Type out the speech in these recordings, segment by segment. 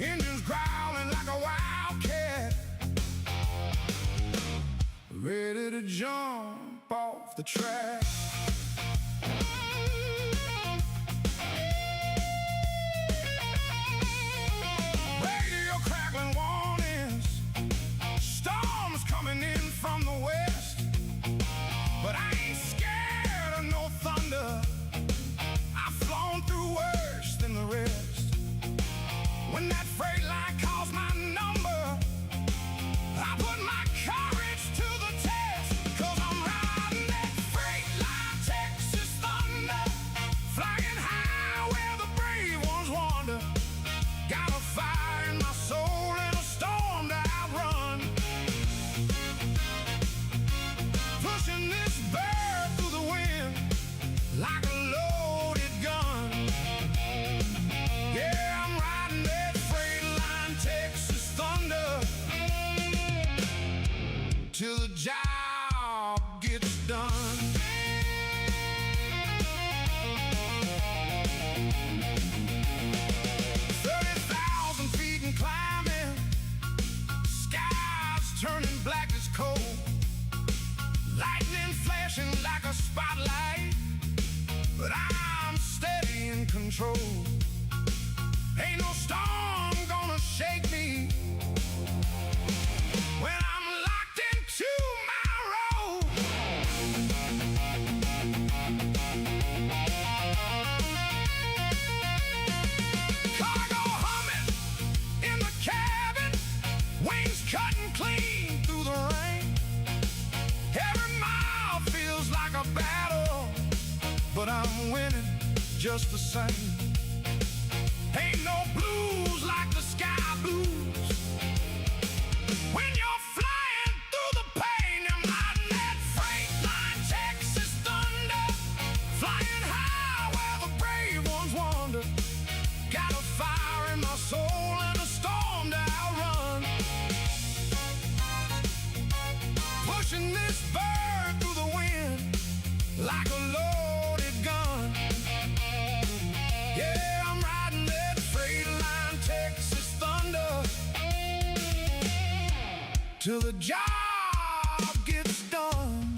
Engines growling like a wildcat, ready to jump off the track. Radio crackling warnings, storms coming in from the west, but I ain't scared of no thunder. I've flown through worse than the rest. When that freight line calls my number, I put my courage to the test, 'cause I'm riding that freight line, Texas thunder, flying high where the brave ones wander. Got a fire in my soul and a storm to outrun, pushing this bird through the wind like a loaded gun. Yeah, I'm riding that freight line, Texas thunder, till the job gets done. 30,000 feet and climbing, skies turning black as coal, lightning flashing like a spotlight, but I'm steady in control. Ain't no storm gonna shake me when I'm locked into my road. Cargo humming in the cabin, wings cutting clean through the rain. Every mile feels like a battle, but I'm winning just the same. Ain't no blues like the sky blues when you're flying through the pain. I'm riding that freight line, Texas thunder, flying high where the brave ones wander. Got a fire in my soul and a storm to outrun, pushing this bird through the wind like a loaded gun. Yeah, I'm riding that freight line, Texas thunder, till the job gets done.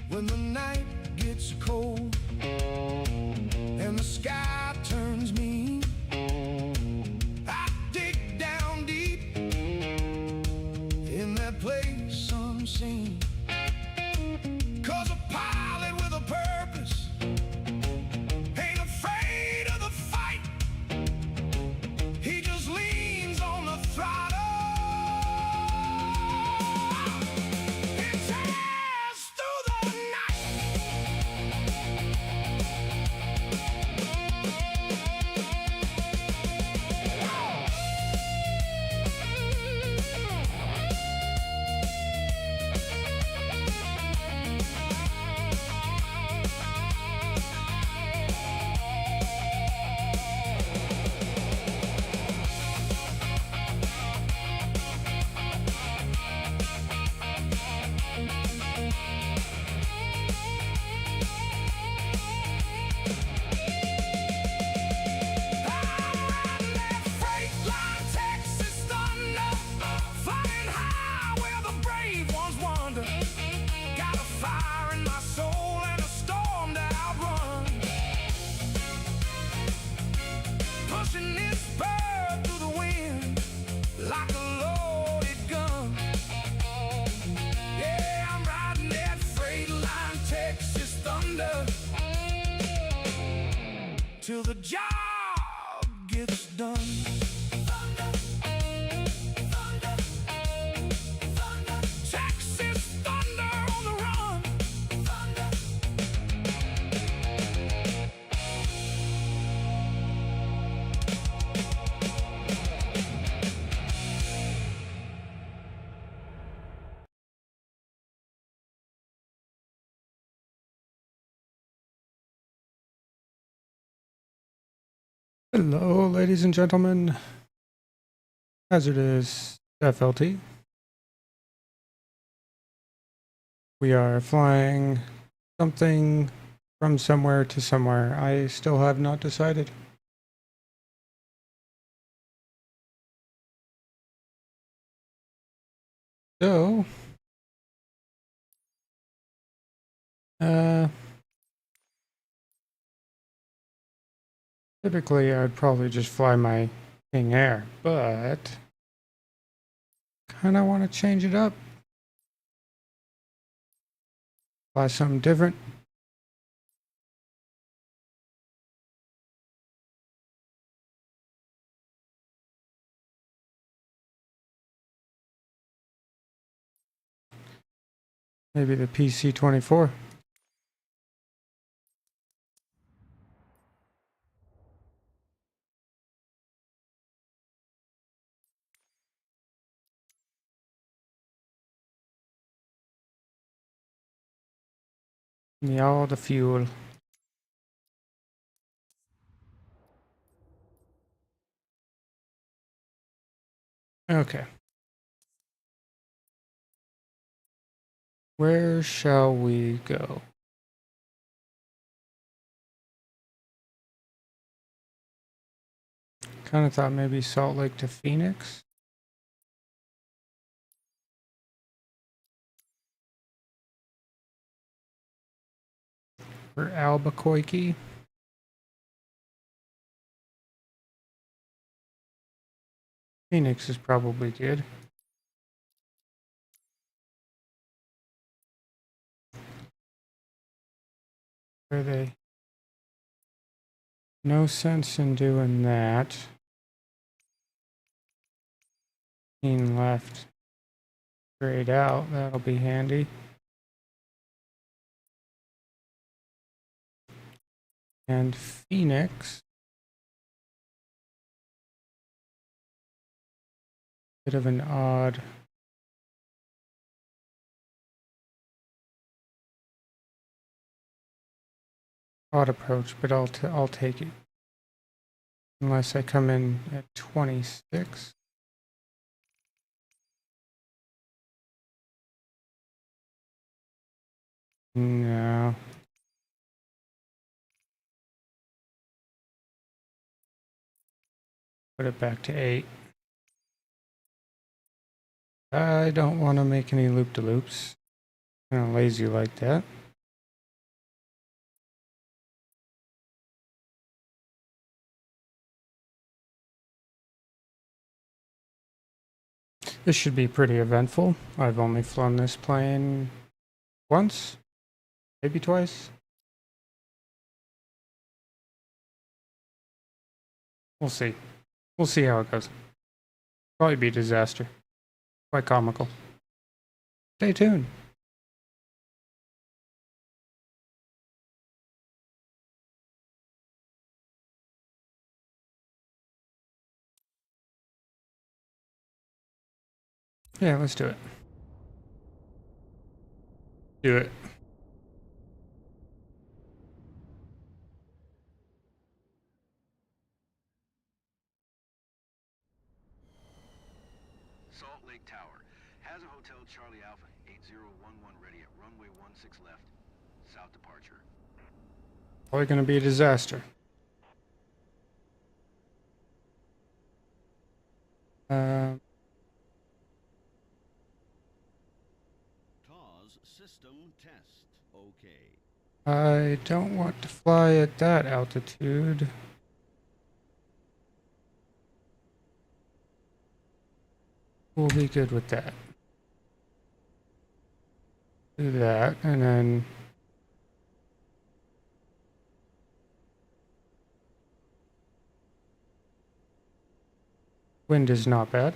When the night gets cold and the sky turns mean, I dig down deep in that place unseen, 'cause a pilot with a purpose ain't afraid of the fight. He just leans on the throttle and tears through the night. Got a fire in my soul and a storm to outrun, pushing this bird through the wind like a loaded gun. Yeah, I'm riding that freight line, Texas thunder, till the job gets done. Texas thunder on the run. Hello, ladies and gentlemen. Hazardous FLT. We are flying something from somewhere to somewhere. I still have not decided. So, typically I'd probably just fly my King Air, but kind of want to change it up. Fly something different. Maybe the PC-24. Yeah, all the fuel. Okay. Where shall we go? Kind of thought maybe Salt Lake to Phoenix. Or Albuquerque. Phoenix is probably good. Where are they? No sense in doing that. 15 left. Straight out, that'll be handy. And Phoenix. Bit of an odd approach, but I'll take it. Unless I come in at 26. No. Put it back to 8. I don't want to make any loop-de-loops. Kind of lazy like that. This should be pretty eventful. I've only flown this plane once, maybe twice. We'll see. We'll see how it goes. Probably be a disaster. Quite comical. Stay tuned. Yeah, let's do it. Do it. Salt Lake Tower. Has a Hotel Charlie Alpha 8011 ready at runway 16 left. South departure. Probably going to be a disaster. TAWS system test. Okay. I don't want to fly at that altitude. We'll be good with that. Do that, and then Wind is not bad.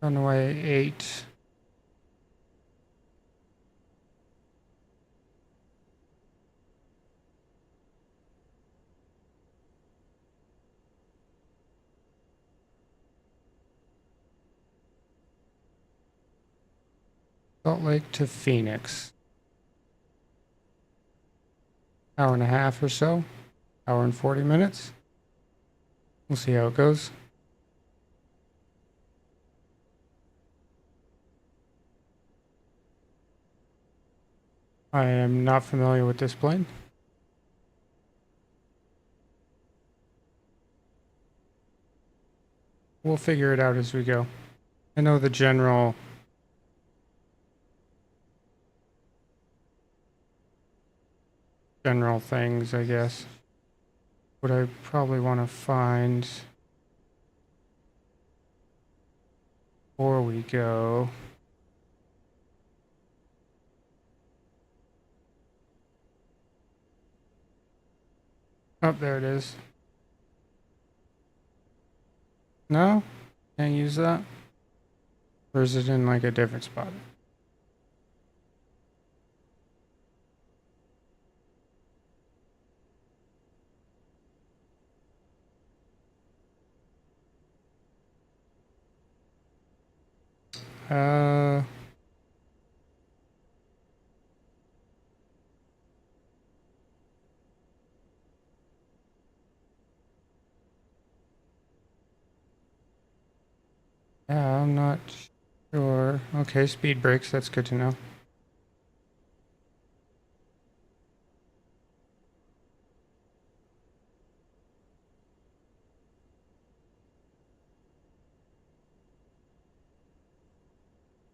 Runway 8. Salt Lake to Phoenix. Hour and a half or so. Hour and 40 minutes. We'll see how it goes. I am not familiar with this plane. We'll figure it out as we go. I know the general things, I guess. What I probably want to find before we go. Oh, there it is. No? Can't use that? Or is it in like a different spot? Uh... Yeah, I'm not sure. Okay, speed brakes, that's good to know.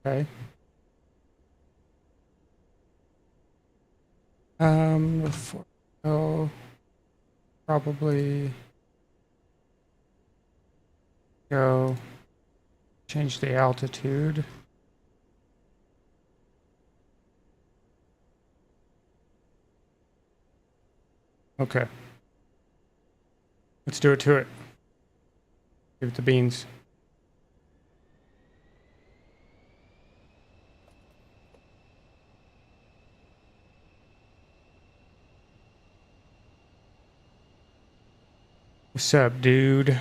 Okay. Before oh, probably go change the altitude. Okay. Let's do it to it. Give it the beans. What's up, dude?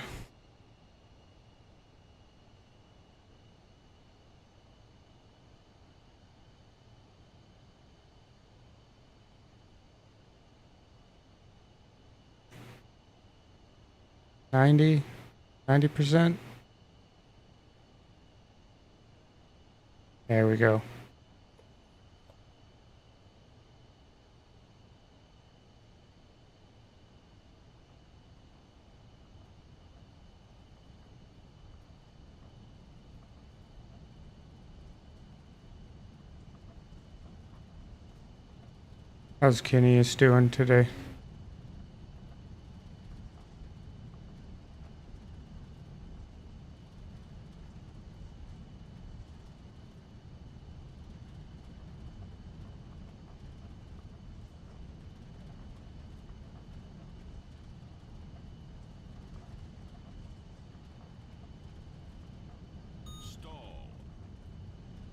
$90? 90%? There we go. How's Kenny doing today?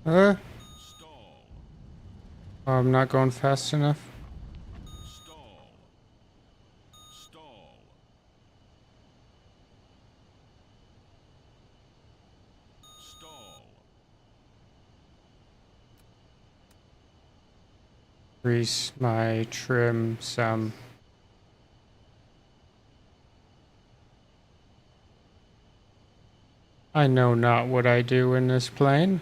Stall. Uh, Stall. I'm not going fast enough. Stall. Stall. Stall. Increase my trim some. I know not what I do in this plane.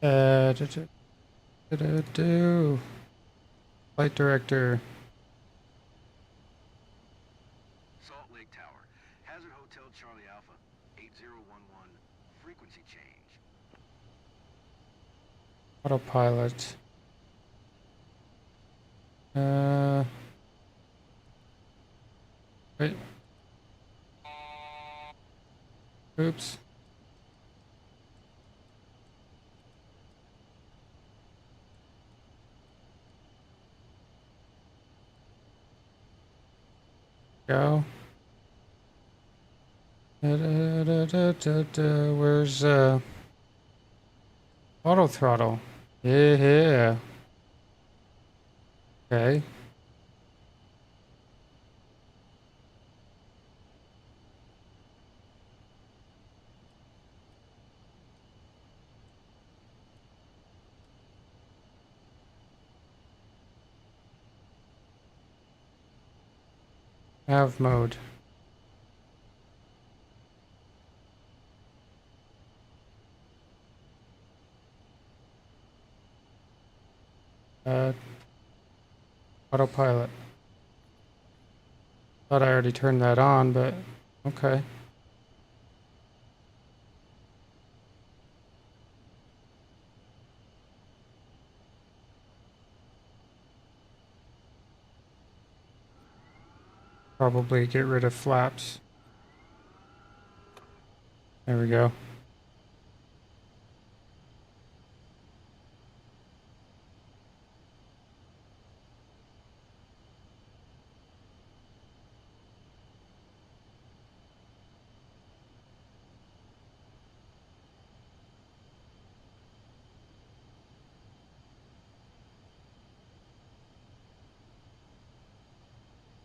Uh, do, do, do. Flight director. Salt Lake Tower. Hazard Hotel Charlie Alpha, 8011. Frequency change. Autopilot. Wait. Oops. Go. Where's auto throttle? Yeah. Okay. Nav mode. Uh, autopilot. Thought I already turned that on, but okay. Probably get rid of flaps. There we go.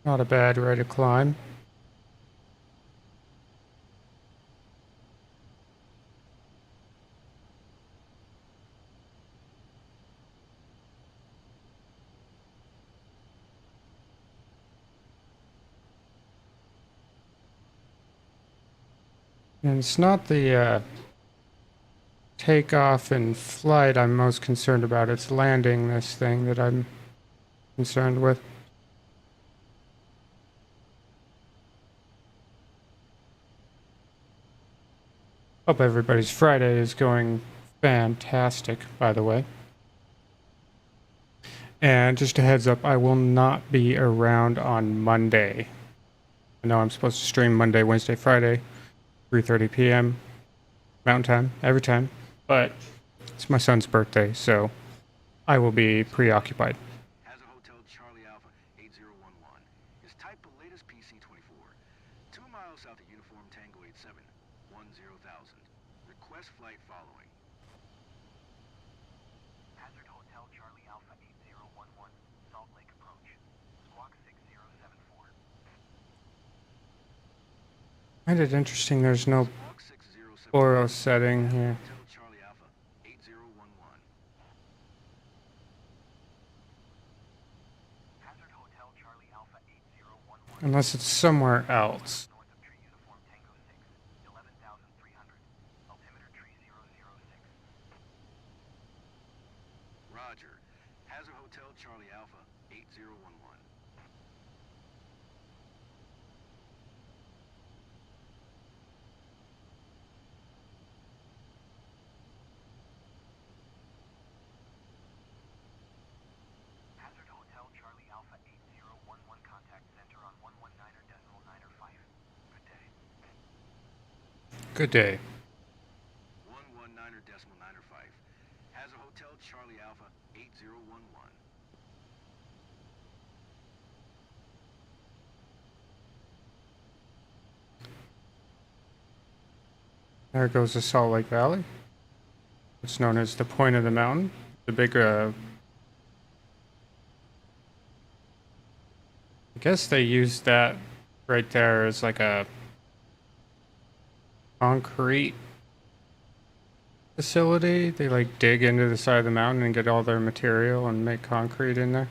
Not a bad rate of climb. And it's not the takeoff and flight I'm most concerned about. It's landing this thing that I'm concerned with. Hope everybody's Friday is going fantastic, by the way. And just a heads up, I will not be around on Monday. I know I'm supposed to stream Monday, Wednesday, Friday, 3:30 p.m. Mountain Time, every time. But it's my son's birthday, so I will be preoccupied. Hazard Hotel Charlie Alpha, 8011. Is type the latest PC-24. 2 miles south of Uniform Tango 87, 10,000. Request flight following. Hazard Hotel Charlie Alpha 8011, Salt Lake approach. Squawk 6074. I find it interesting there's no Squawk 6074. fluoro setting here. Hotel Charlie Alpha 8011. Hazard Hotel Charlie Alpha 8011. Unless it's somewhere else. North of Tree Uniform Tango 6, 11,300. Altimeter Tree 006. Roger. Hazard Hotel Charlie Alpha 8011. Hazard Hotel Charlie Alpha 8011, contact center on 119.905. Good day. Good day. 119.905. Hazard Hotel Charlie Alpha 8011. There goes the Salt Lake Valley. It's known as the point of the mountain. The big, I guess they used that right there as like a concrete facility. They like dig into the side of the mountain and get all their material and make concrete in there.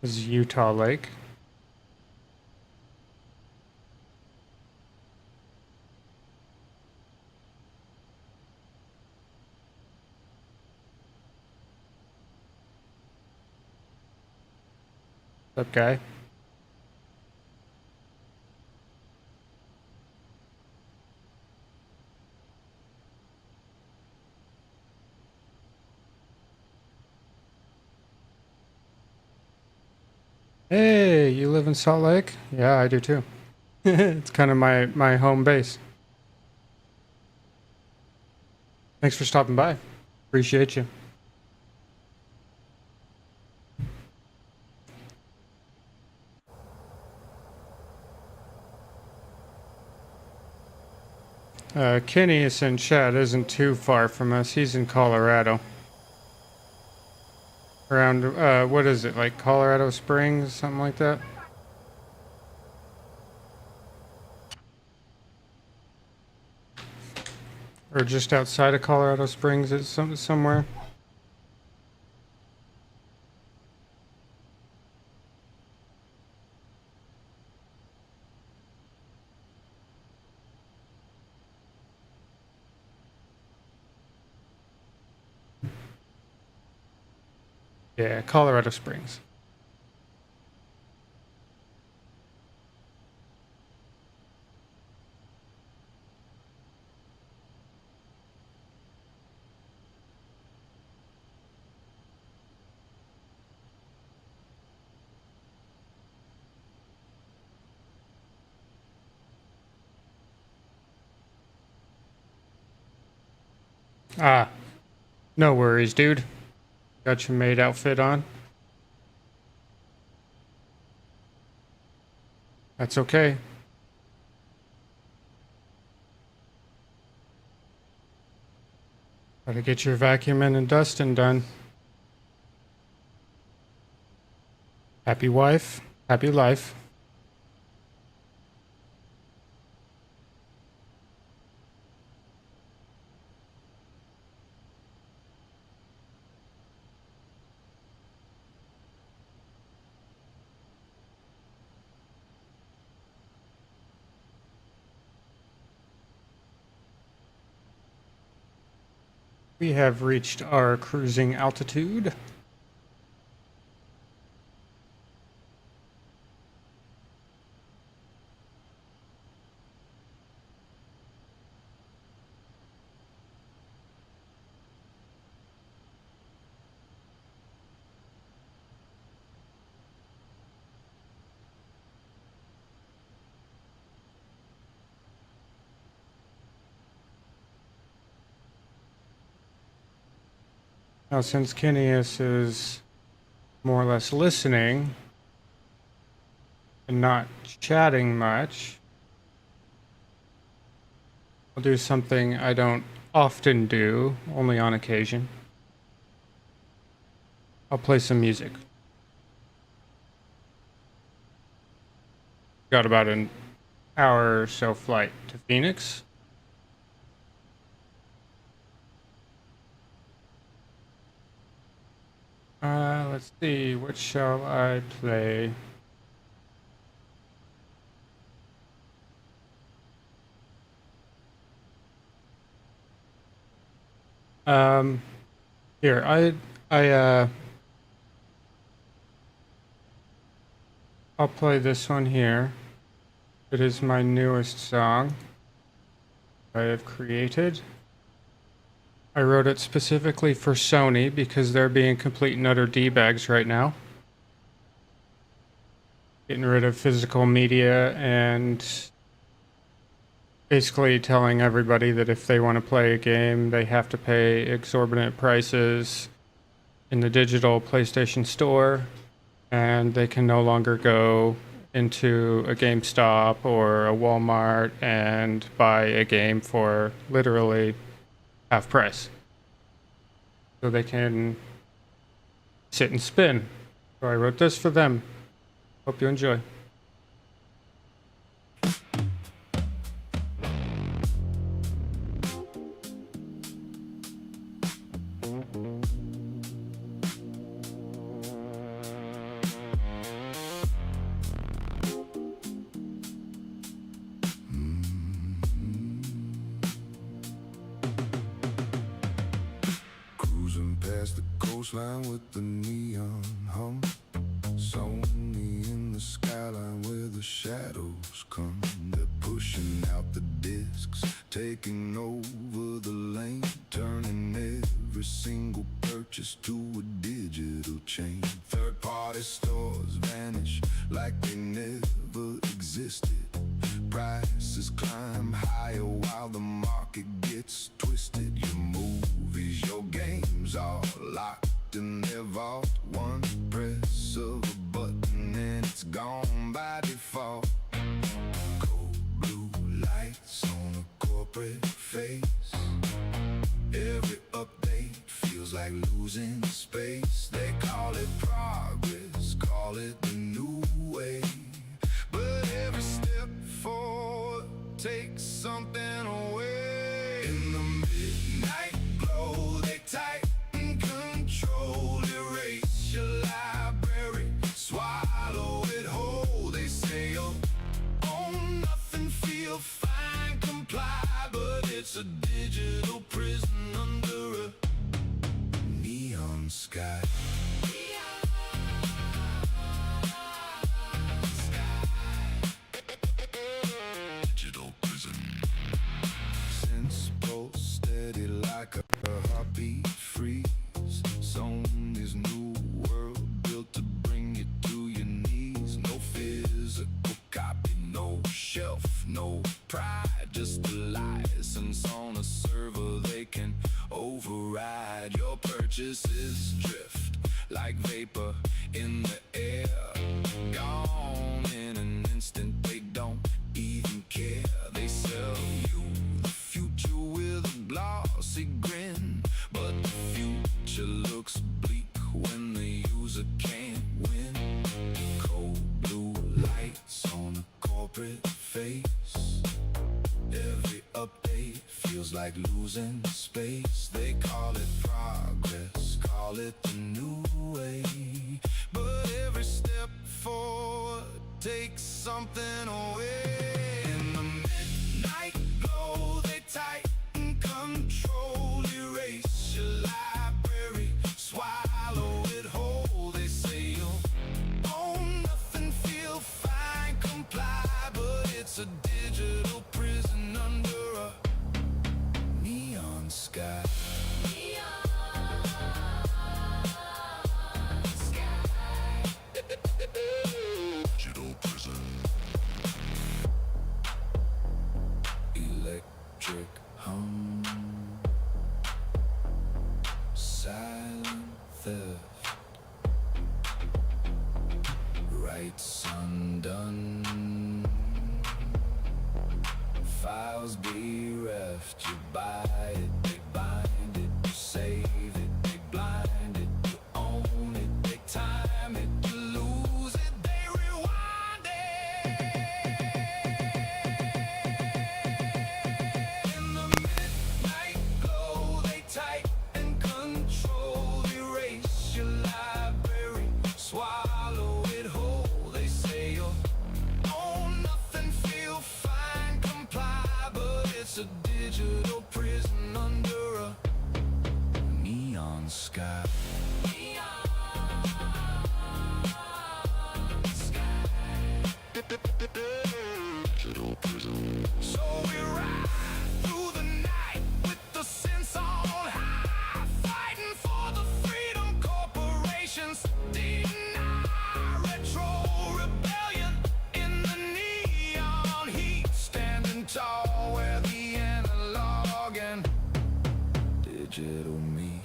This is Utah Lake. What's up, guy? Hey, you live in Salt Lake? Yeah, I do too. It's kind of my home base. Thanks for stopping by. Appreciate you. Kenny is in chat, isn't too far from us. He's in Colorado. Around, what is it, like Colorado Springs, something like that? Or just outside of Colorado Springs, it's somewhere. Yeah, Colorado Springs. Ah, no worries, dude. Got your maid outfit on. That's okay. Gotta get your vacuuming and dusting done. Happy wife, happy life. We have reached our cruising altitude. Now, since Kineas is more or less listening and not chatting much, I'll do something I don't often do, only on occasion. I'll play some music. Got about an hour or so flight to Phoenix. Let's see, what shall I play? Here, I'll play this one here. It is my newest song I have created. I wrote it specifically for Sony because they're being complete and utter D-bags right now. Getting rid of physical media and basically telling everybody that if they want to play a game, they have to pay exorbitant prices in the digital PlayStation Store, and they can no longer go into a GameStop or a Walmart and buy a game for literally half price. So they can sit and spin. So I wrote this for them. Hope you enjoy. Cruising past the coastline with the neon hum. So neon. taking over the lane, turning every single purchase to a digital chain. Third-party stores vanish like they never existed. Prices climb higher while the market gets twisted. Your movies, your games are locked in their vault. One press of a button and it's gone by default. Cold blue lights on a corporate face. Every update feels like losing space. They call it progress, call it the new way. But every step forward takes something away. In the midnight glow, they tighten control, erase your library, swallow it whole. They say, oh, own nothing, feel fine, comply, but it's a digital prison under a neon sky. Digital prison. Since pulse steady like a heartbeat freeze. Sony's new world built to bring you to your knees. No physical copy, no shelf, no pride, just a license on a server they can override. Your purchases drift like vapor in the air, gone in an instant. They don't even care. They sell you the future with a glossy grin, but the future looks bleak when the user can't win. Cold blue lights on a corporate face. Every update feels like losing space. They call it progress, call it the new way. But every step forward takes something away. In the midnight glow, they tighten control, erase your library, swallow it whole. They say you'll own nothing, feel fine, comply, but it's a digital prison under a neon sky. Digital prison. Electric hum, silent theft, rights undone, files bereft. You buy it, they bind it, you save it, they blind it, you own it, they time it, you lose it, they rewind it. In the midnight glow, they tighten control, erase your library, swallow it whole. They say you'll own nothing, feel fine, comply, but it's a digital prison under a neon sky. Digital prison. So we ride through the night with the sense on high, fighting for the freedom corporations deny. Retro rebellion in the neon heat, standing tall where the analog and digital meet.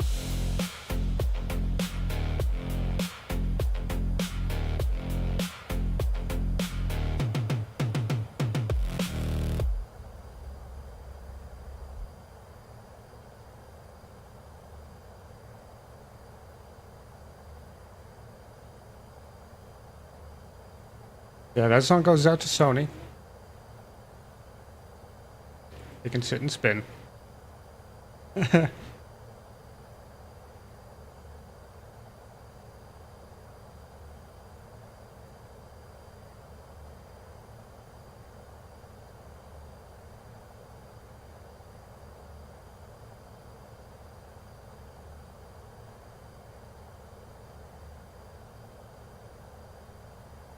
Yeah, that song goes out to Sony. They can sit and spin.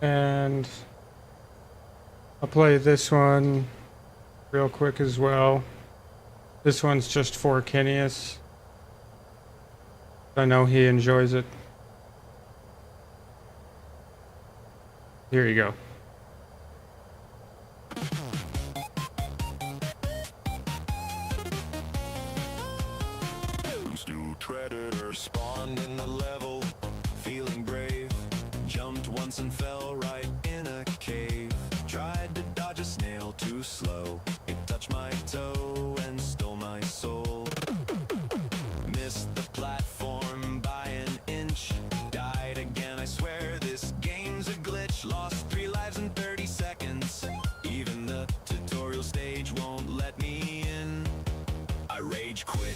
And I'll play this one real quick as well. This one's just for Kenius. I know he enjoys it. Here you go. New predator spawned in the level, feeling brave. Jumped once and fell right in a cave. Tried to dodge a snail too slow. It touched my toe and stole my soul. Missed the platform by an inch. Died again, I swear this game's a glitch. Lost 3 lives in 30 seconds. Even the tutorial stage won't let me in. I rage quit,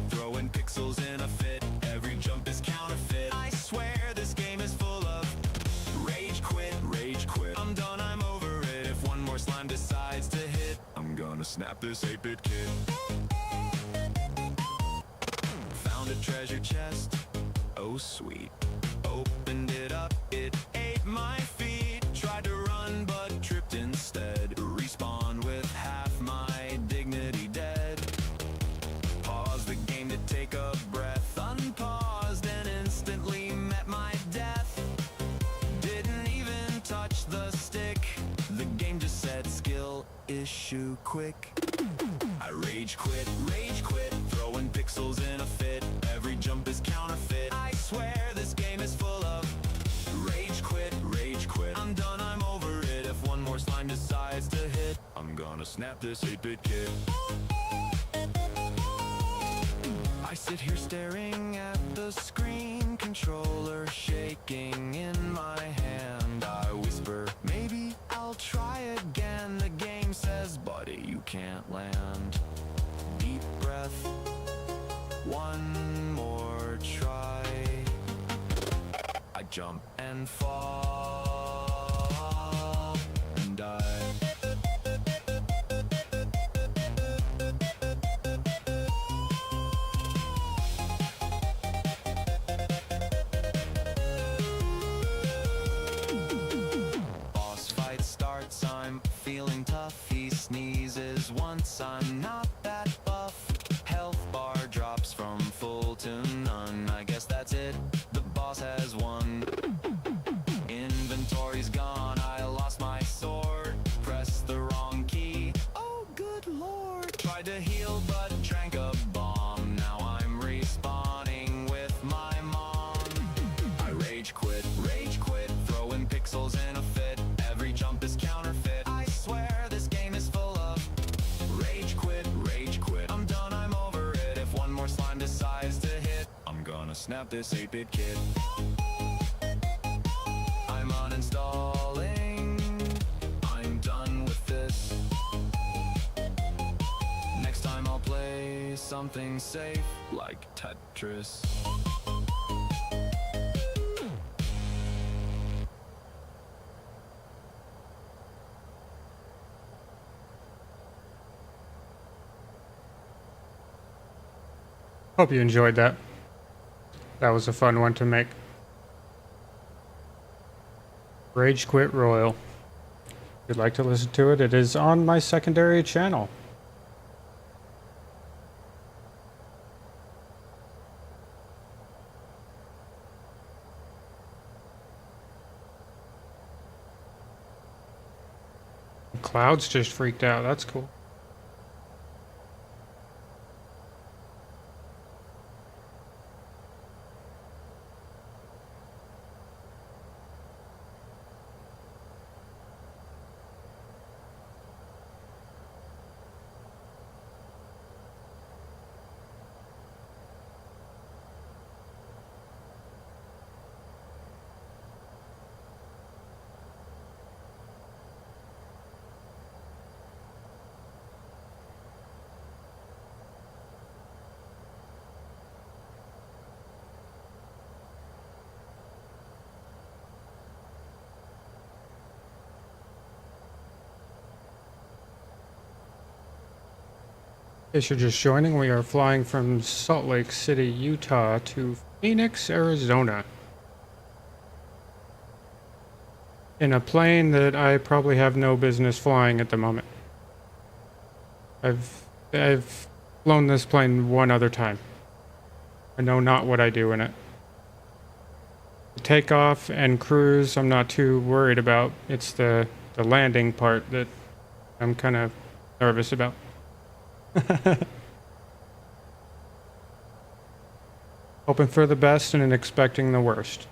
throwing pixels in a fit. Every jump is counterfeit. I swear this game is full of rage quit. I'm done, I'm over it. If one more slime decides to hit, I'm gonna snap this 8-bit kid. Found a treasure chest, oh sweet. Opened it up, it ate my feet. Tried to run but tripped instead. Respawn with half my dignity dead. Paused the game to take a breath. Unpaused and instantly met my death. Didn't even touch the stick. The game just said skill issue quick. I rage quit, throwing pixels in a fit. Every jump is counterfeit. I swear this game is full of rage quit. I'm done, I'm over it. If one more slime decides to hit, I'm gonna snap this 8-bit kid. I sit here staring at the screen, controller shaking in my hand. I whisper, maybe I'll try again. The game says, buddy, you can't land. Deep breath, one more try. I jump and fall and die. Boss fight starts, I'm feeling tough. He sneezes once, I'm not that buff. Health bar drops from full to none. I guess that's it, the boss has won. Inventory's gone, I lost my sword. Pressed the wrong key, oh good lord. Tried to heal but drank a bomb. Now I'm respawning with my mom. I rage quit, throwing pixels in a fit. Every jump is counterfeit. I swear this game is full of rage quit. I'm done, I'm over it. If one more slime decides to hit, I'm gonna snap this 8-bit kid. I'm uninstalling, I'm done with this. Next time I'll play something safe like Tetris. Hope you enjoyed that. That was a fun one to make. Rage Quit Royal. If you'd like to listen to it, it is on my secondary channel. Clouds just freaked out. That's cool. In case you're just joining, we are flying from Salt Lake City, Utah to Phoenix, Arizona. In a plane that I probably have no business flying at the moment. I've I've flown this plane one other time. I know not what I do in it. The takeoff and cruise, I'm not too worried about. It's the landing part that I'm kind of nervous about. Hoping for the best and expecting the worst.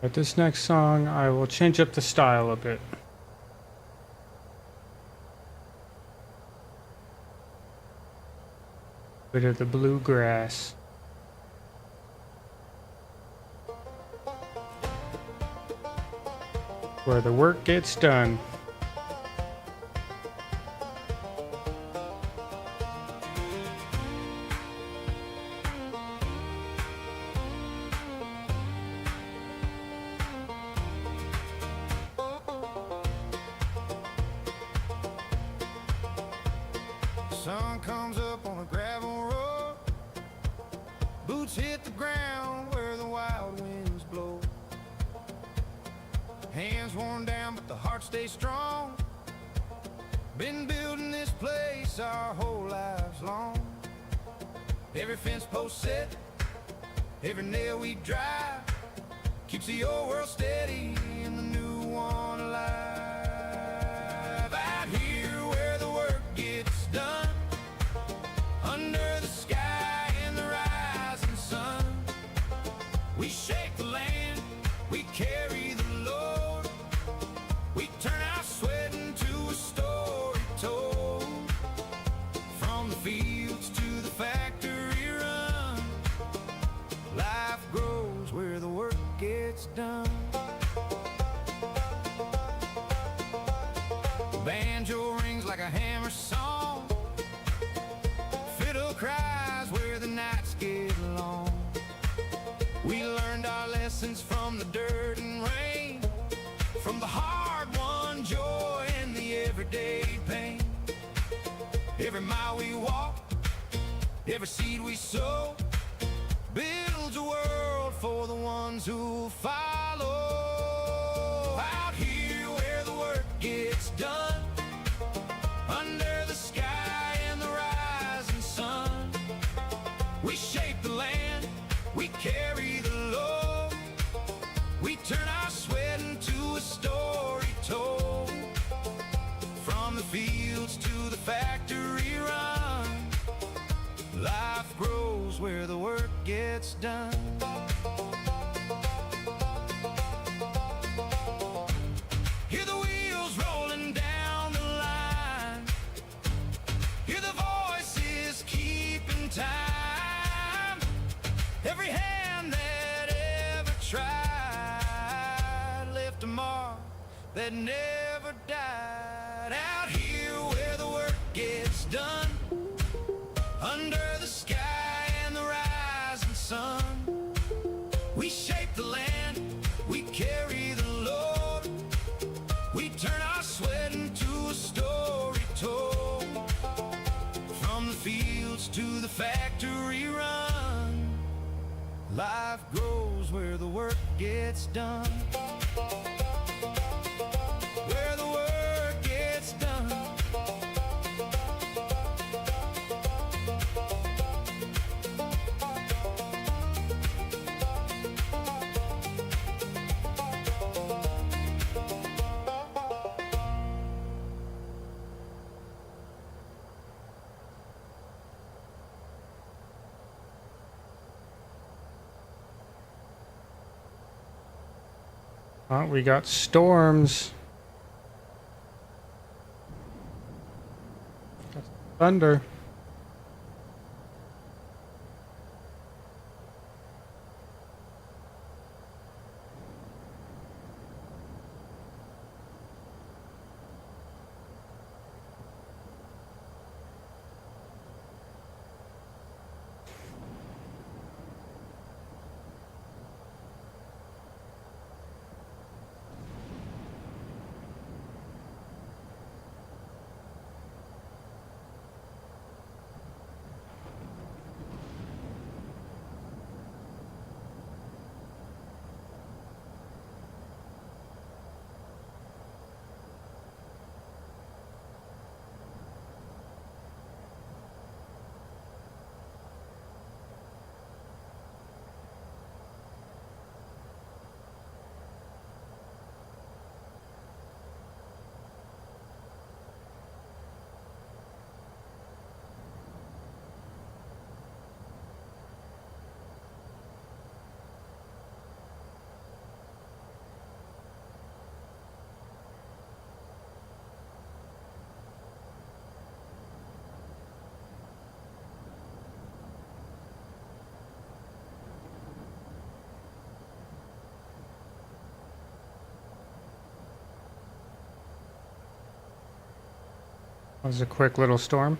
But this next song, I will change up the style a bit. Bit of the bluegrass. Where the work gets done. Sun comes up on a gravel road. Boots hit the ground where the wild winds blow. Hands worn down, but the heart stays strong. Been building this place our whole lives long. Every fence post set, every nail we drive, keeps the old world steady and the new one alive. Out here where the work gets done, under the sky and the rising sun, we shake the land, we carry the load, we turn our sweat into a story told. From the fields to the factory run, life grows where the work gets done. lessons from the dirt and rain, from the hard-won joy and the everyday pain. Every mile we walk, every seed we sow, builds a world for the ones who follow. Out here where the work gets done, under the sky and the rising sun, we shape the land, we carry the load, we turn our sweat into a story told. From the fields to the factory run, life grows where the work gets done. Hear the wheels rolling down the line, hear the voices keeping time. Every hand that ever tried left a mark that never died. Out here where the work gets done, under the sky and the rising sun, we shape the land, we carry the load, we turn our sweat into a story told. From the fields to the factory run, life grows where the work gets done. Where the work gets done. We got storms. Thunder. That was a quick little storm.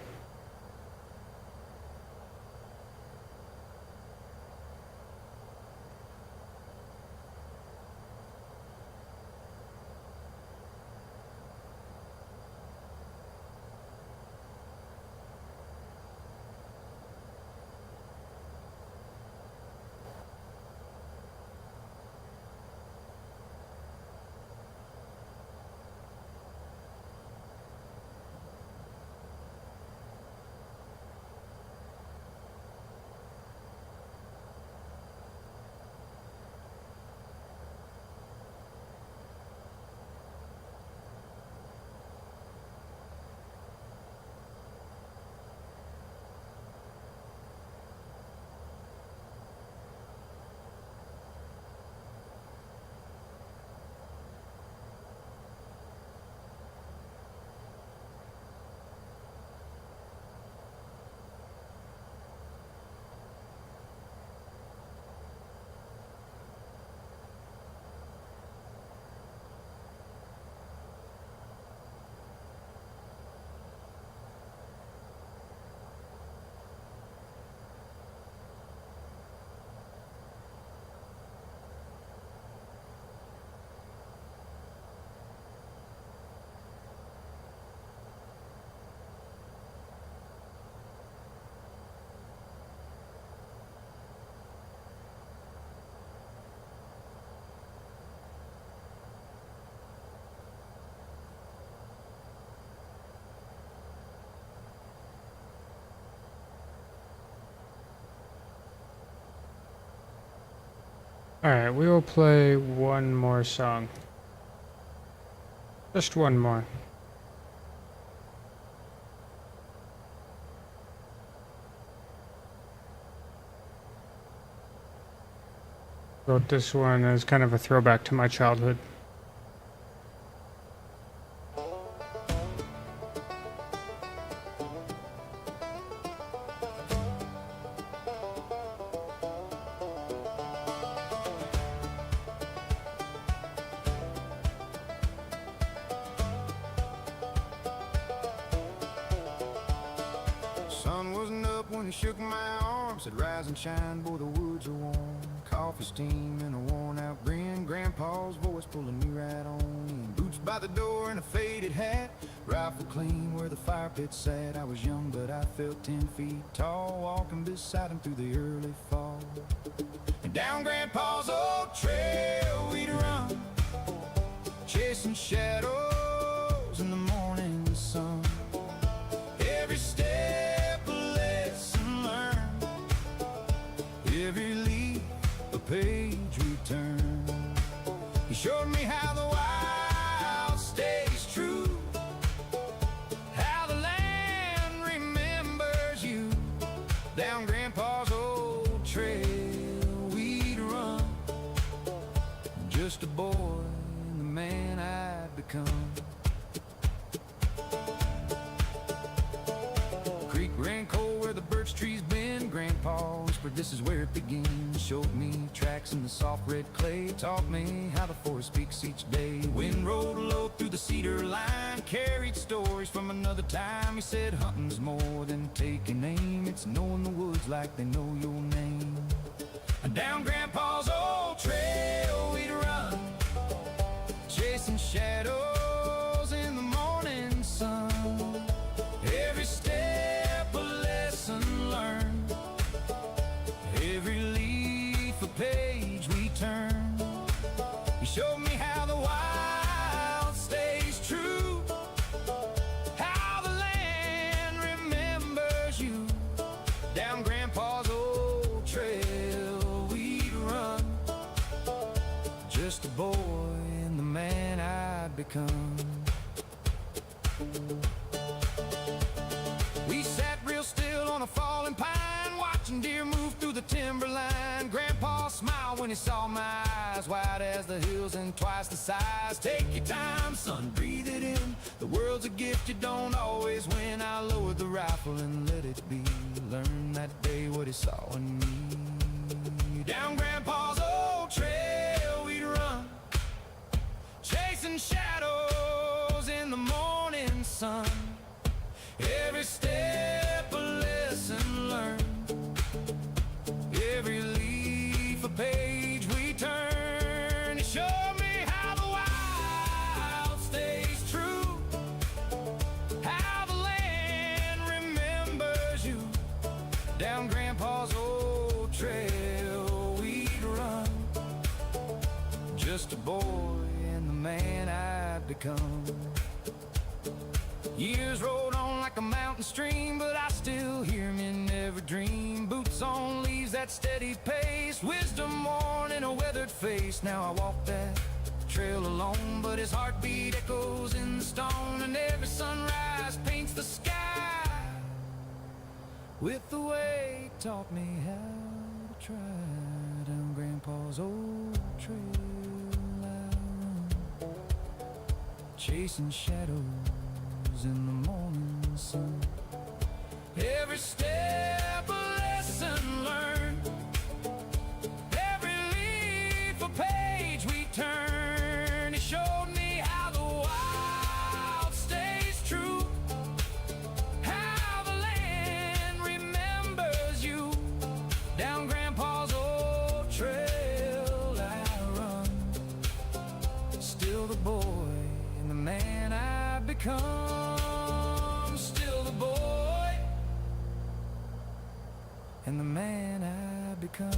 Alright, we will play one more song. Just one more. Wrote this one as kind of a throwback to my childhood. Sun wasn't up when he shook my arm. Said, rise and shine, boy, the woods are warm. Coffee steam and a worn out grin. Grandpa's voice pulling me right on in. Boots by the door and a faded hat. Rifle clean where the fire pit sat. I was young, but I felt 10 feet tall. Walking beside him through the early fall. And down Grandpa's old trail we'd run, chasing shadows in the morning sun. Every step a lesson learned, every leaf a page we turn. He showed me how the wild stays true, how the land remembers you. Down Grandpa's old trail we'd run, just a boy and the man I'd become. Creek ran cold where the birch trees bend. Grandpa whispered, this is where it begins. Showed me tracks in the soft red clay. Taught me how the forest speaks each day. Wind rolled low through the cedar line, carried stories from another time. He said hunting's more than taking aim, it's knowing the woods like they know your name. And down Grandpa's old trail we'd run, chasing shadows in the morning sun. Every step a lesson learned, every leaf a page we turn. He showed me how the wild stays true, how the land remembers you. Down Grandpa's old trail we'd run, just a boy and the man I'd become. We sat real still on a fallen pine, watching deer move through the timberline. Grandpa smiled when he saw my eyes, wide as the hills and twice the size. Take your time, son, breathe it in. The world's a gift you don't always win. I lowered the rifle and let it be. Learned that day what he saw in me. Down Grandpa's old trail we'd run, chasing shadows in the morning sun. Every step a lesson learned, every leaf a page we turn. It showed me how the wild stays true, how the land remembers you. Down Grandpa's old trail we'd run, just a boy and the man I'd become. Years rolled on like a mountain stream, but I still hear him in every dream. Boots on leaves, that steady pace, wisdom worn in a weathered face. Now I walk that trail alone, but his heartbeat echoes in the stone. And every sunrise paints the sky with the way he taught me how to try. Down Grandpa's old trail I run, chasing shadows in the morning sun. Every step a lesson learned, every leaf a page we turn. He showed me how the wild stays true, how the land remembers you. Down Grandpa's old trail I run, still the boy and the man I've become. And the man I become.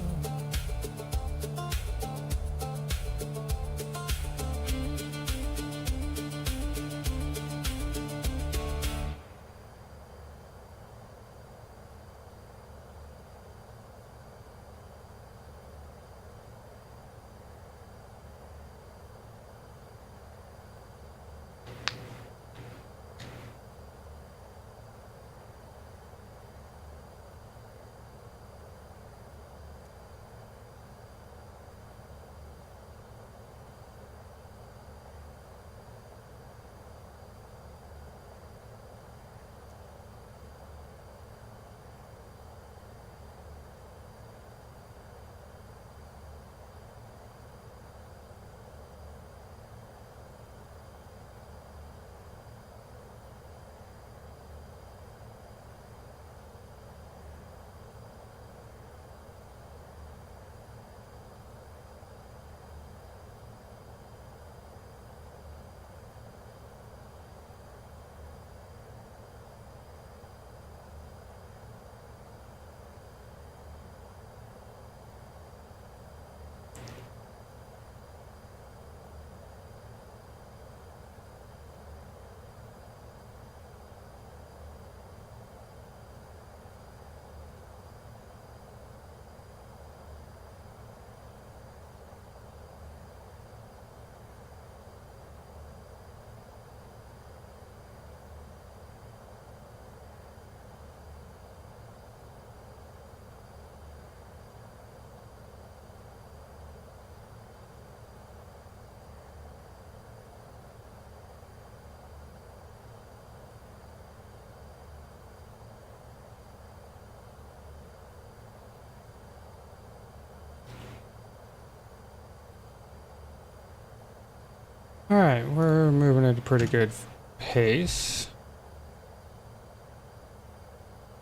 Alright, we're moving at a pretty good pace.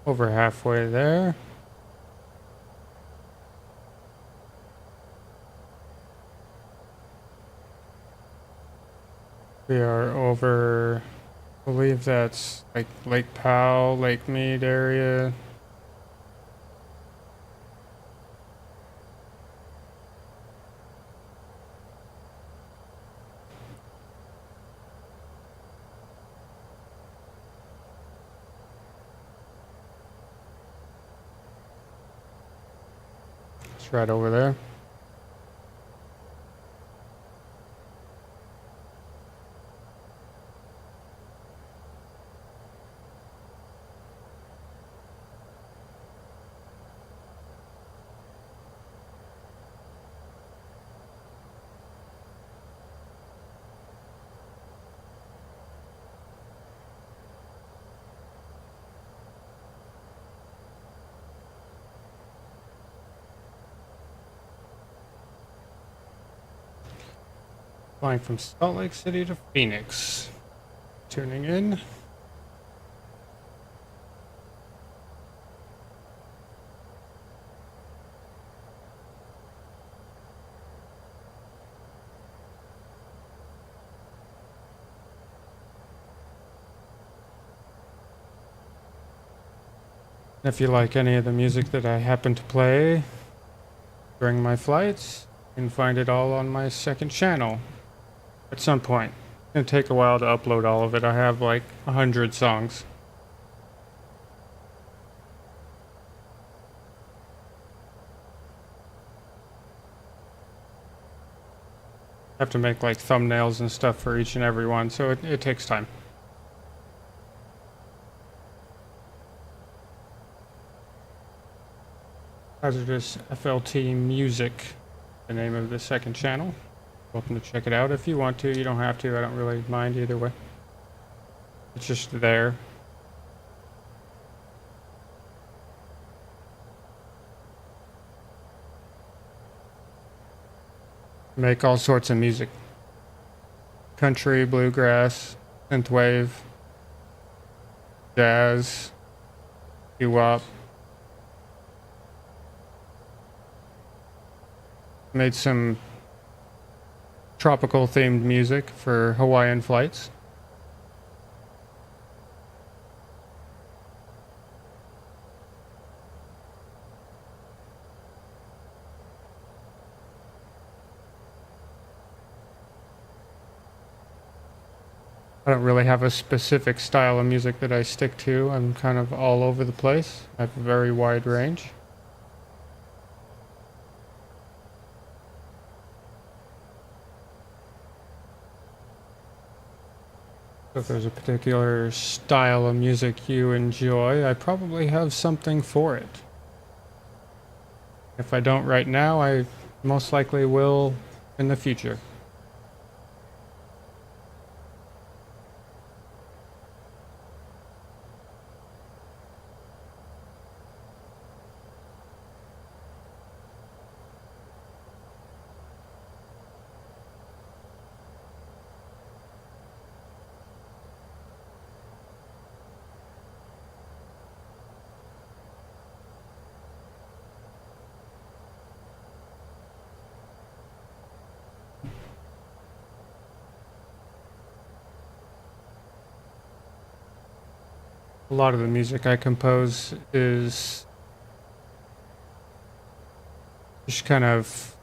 Over halfway there. We are over, I believe that's like Lake Powell, Lake Mead area. It's right over there. Flying from Salt Lake City to Phoenix. Tuning in. If you like any of the music that I happen to play during my flights, you can find it all on my second channel at some point. It's gonna take a while to upload all of it. I have like 100 songs. I have to make like thumbnails and stuff for each and every one, so it takes time. Hazardous FLT Music, the name of the second channel. Welcome to check it out if you want to. You don't have to. I don't really mind either way. It's just there. Make all sorts of music. Country, bluegrass, synthwave, jazz, doo-wop. Made some tropical themed music for Hawaiian flights. I don't really have a specific style of music that I stick to. I'm kind of all over the place. I have a very wide range. So if there's a particular style of music you enjoy, I probably have something for it. If I don't right now, I most likely will in the future. A lot of the music I compose is just kind of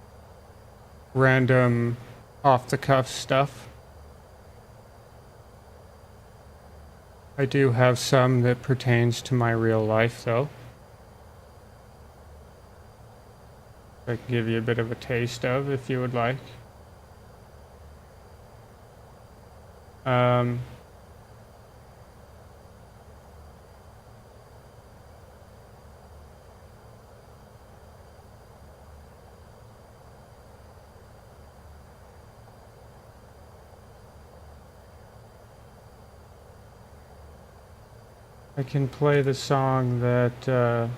random, off-the-cuff stuff. I do have some that pertains to my real life, though. I can give you a bit of a taste of, if you would like. I can play the song that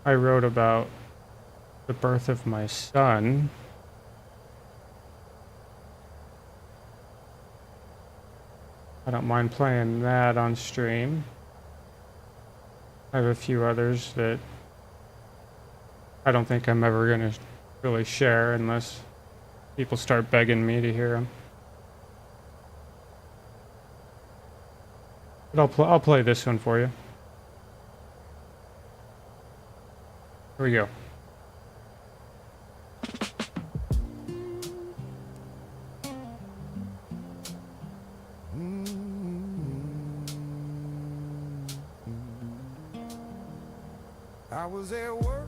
I wrote about the birth of my son. I don't mind playing that on stream. I have a few others that I don't think I'm ever going to really share unless people start begging me to hear them. But I'll play this one for you. Here we go. I was at work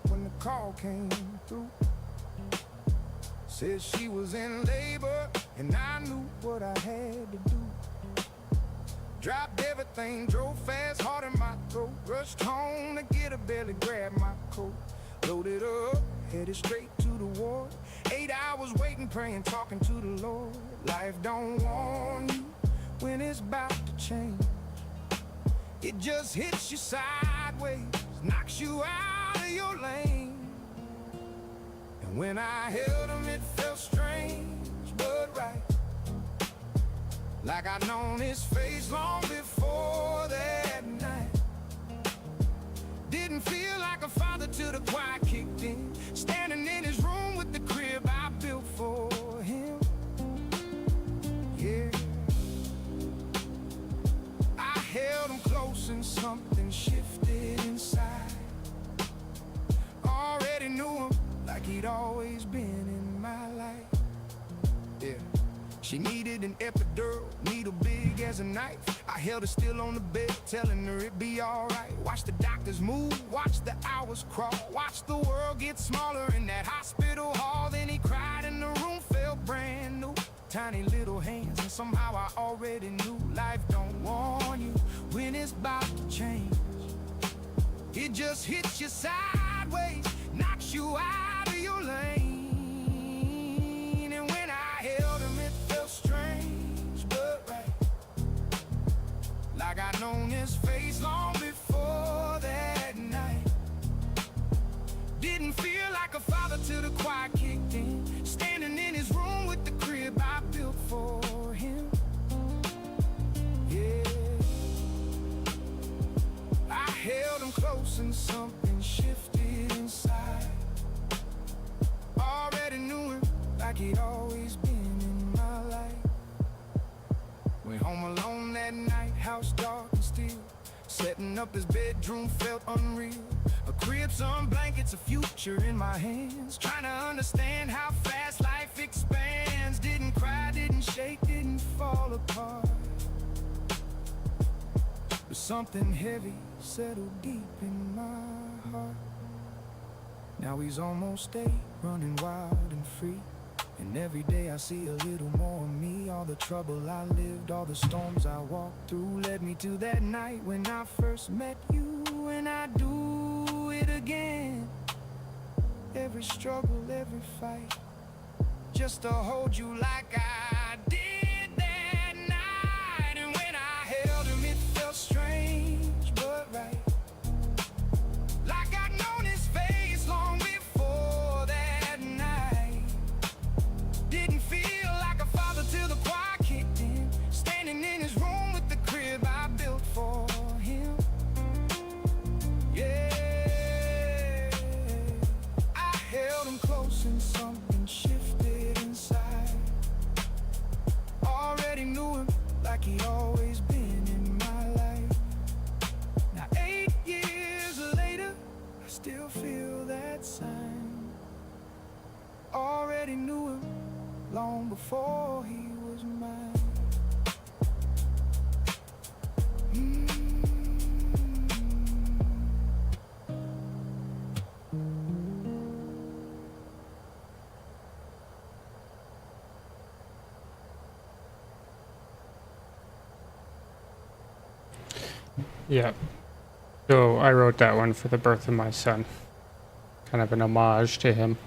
when the call came through. Said she was in labor, and I knew what I had to do. Dropped everything, drove fast, heart in my throat. Rushed home to get a belly, grabbed my coat. Loaded up, headed straight to the ward. 8 hours waiting, praying, talking to the Lord. Life don't warn you when it's about to change. It just hits you sideways, knocks you out of your lane. And when I held him, it felt strange, but right. Like I'd known his face long before that night. Didn't feel like a father till the choir kicked in. Standing in his room with the crib I built for him. Yeah. I held him close and something shifted inside. Already knew him like he'd always been in my life. Yeah. She needed an epidural, needle big as a knife. I held her still on the bed, telling her it'd be alright. Watch the doctors move, watch the hours crawl. Watch the world get smaller in that hospital hall. Then he cried and the room felt brand new. Tiny little hands, and somehow I already knew. Life don't warn you when it's about to change. It just hits you sideways, knocks you out of your lane. And when I held him, it felt strange, but right. Like I'd known his face long before that night. Didn't feel like a father till the choir kicked in. Standing in his room with the crib I built for him. Yeah. I held him close and something shifted inside. Already knew him like he'd always been in my life. Went home alone that night, house dark and still. Setting up his bedroom felt unreal. A crib, some blankets, a future in my hands. Trying to understand how fast life expands. Didn't cry, didn't shake, didn't fall apart. But something heavy settled deep in my heart. Now he's almost 8, running wild and free. And every day I see a little more of me. All the trouble I lived, all the storms I walked through, led me to that night when I first met you. And I do it again. Every struggle, every fight, just to hold you like I did that night. And when I held him, it felt strange, but right. Like I'd known his face long before that night. Didn't feel like a father till the choir kicked in. Standing in his room with the crib I built for him. Yeah. I held him close and something shifted inside. Already knew him like he'd always been in my life. Now 8 years later, I still feel that sign. Already knew him long before he was mine. Yeah. So I wrote that one for the birth of my son. Kind of an homage to him.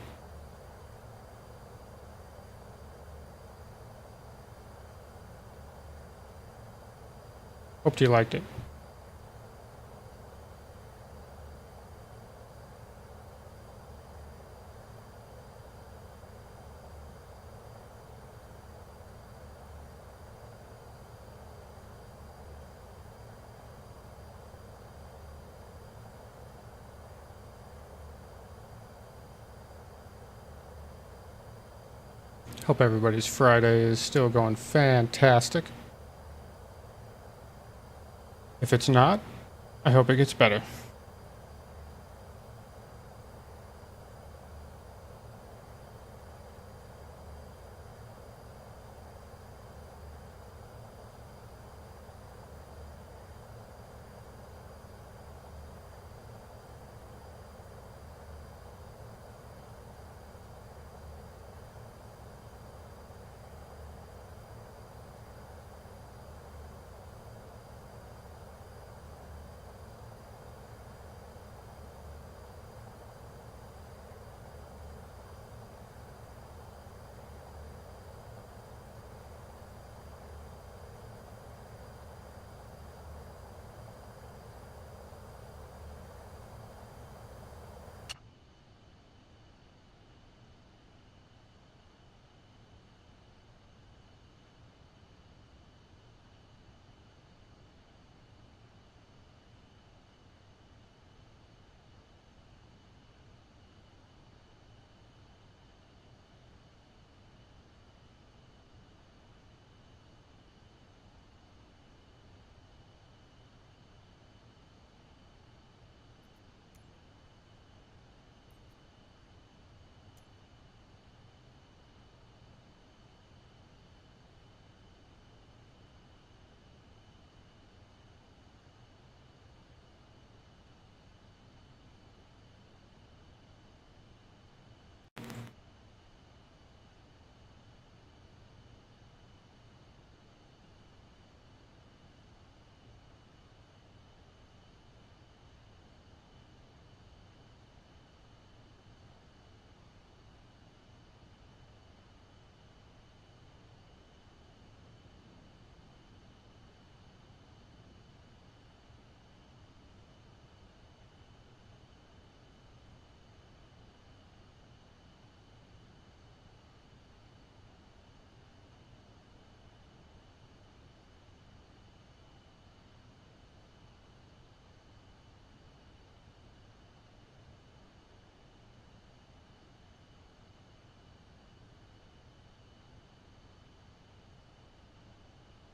Hope you liked it. Hope everybody's Friday is still going fantastic. If it's not, I hope it gets better.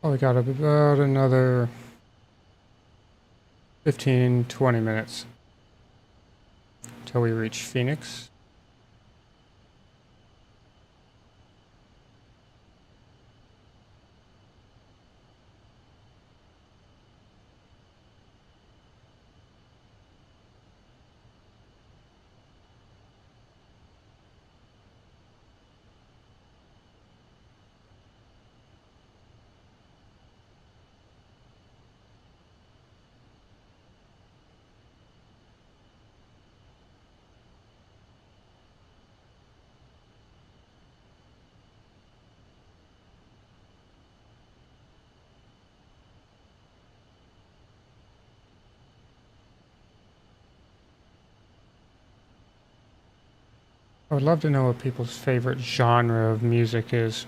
Oh, we got about another 15-20 minutes till we reach Phoenix. I would love to know what people's favorite genre of music is.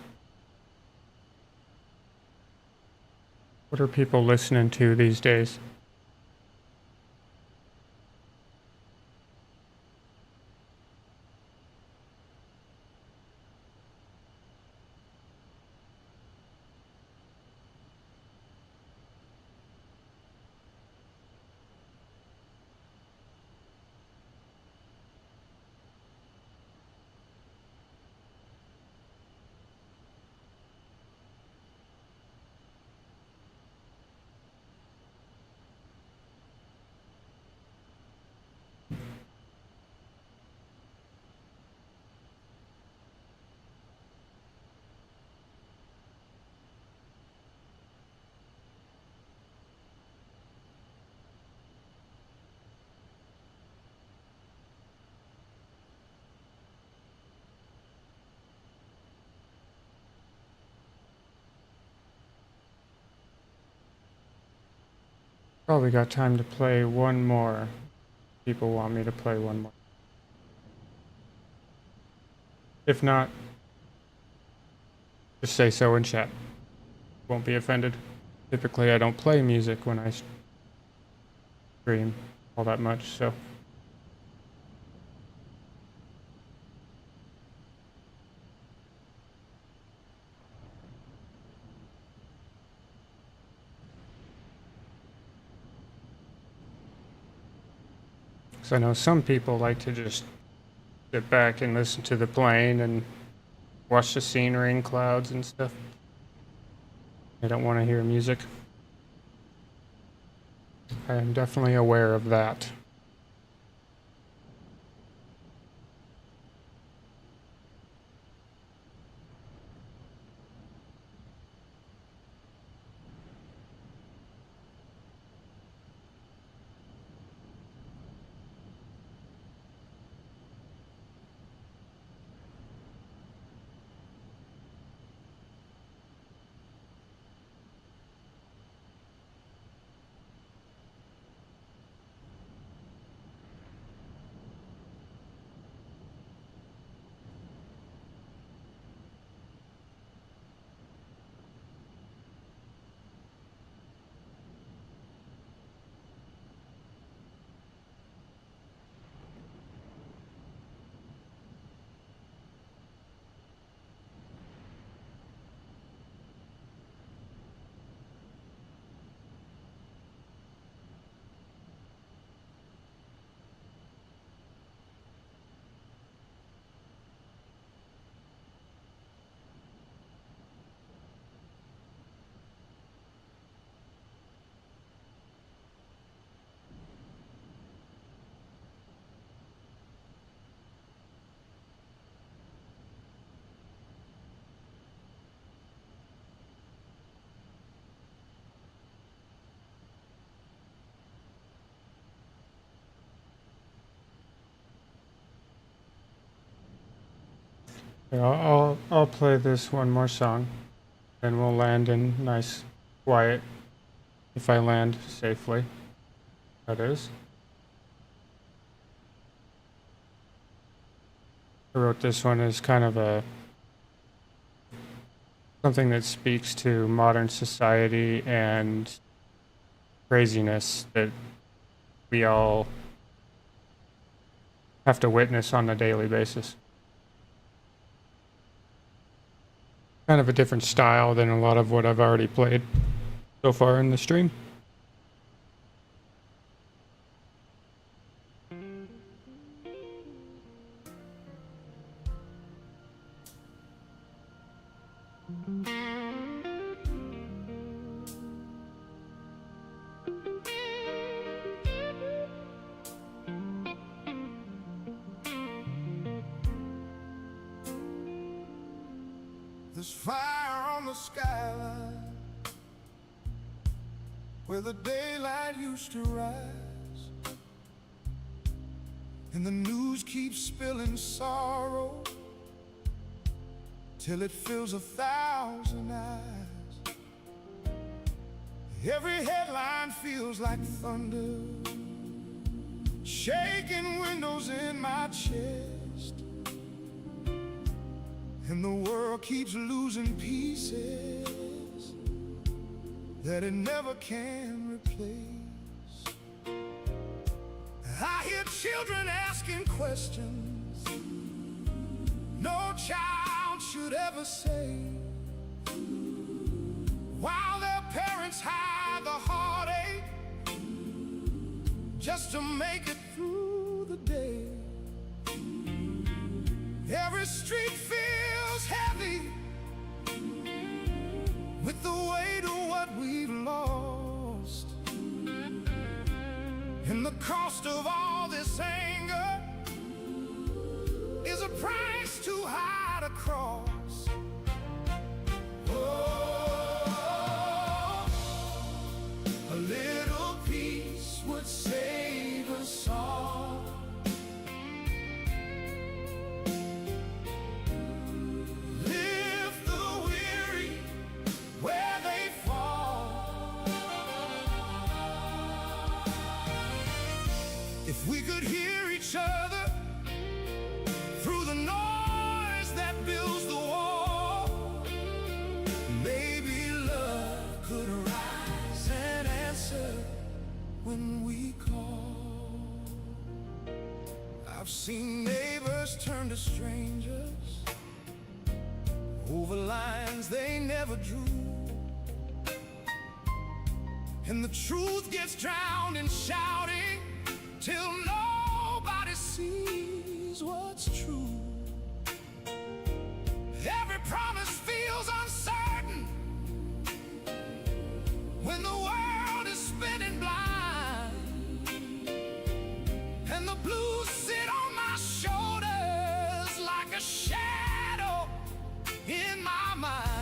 What are people listening to these days? Probably got time to play one more. People want me to play one more. If not, just say so in chat. Won't be offended. Typically, I don't play music when I stream all that much, so. Because I know some people like to just sit back and listen to the plane and watch the scenery and clouds and stuff. They don't want to hear music. I am definitely aware of that. Yeah, I'll play this one more song, and we'll land in nice, quiet. If I land safely, that is. I wrote this one as kind of a something that speaks to modern society and craziness that we all have to witness on a daily basis. Kind of a different style than a lot of what I've already played so far in the stream. There's fire on the skyline where the daylight used to rise, and the news keeps spilling sorrow till it fills 1,000 eyes. Every headline feels like thunder, shaking windows in my chest. And the world keeps losing pieces that it never can replace. I hear children asking questions no child should ever say, while their parents hide the heartache just to make it through the day. Every street feels heavy with the weight of what we've lost, and the cost of all this anger is a price too high to cross. Oh, a little peace would save us all. If we could hear each other through the noise that builds the wall, maybe love could arise and answer when we call. I've seen neighbors turn to strangers over lines they never drew, and the truth gets drowned in shouting till no sees what's true. Every promise feels uncertain when the world is spinning blind, and the blues sit on my shoulders like a shadow in my mind.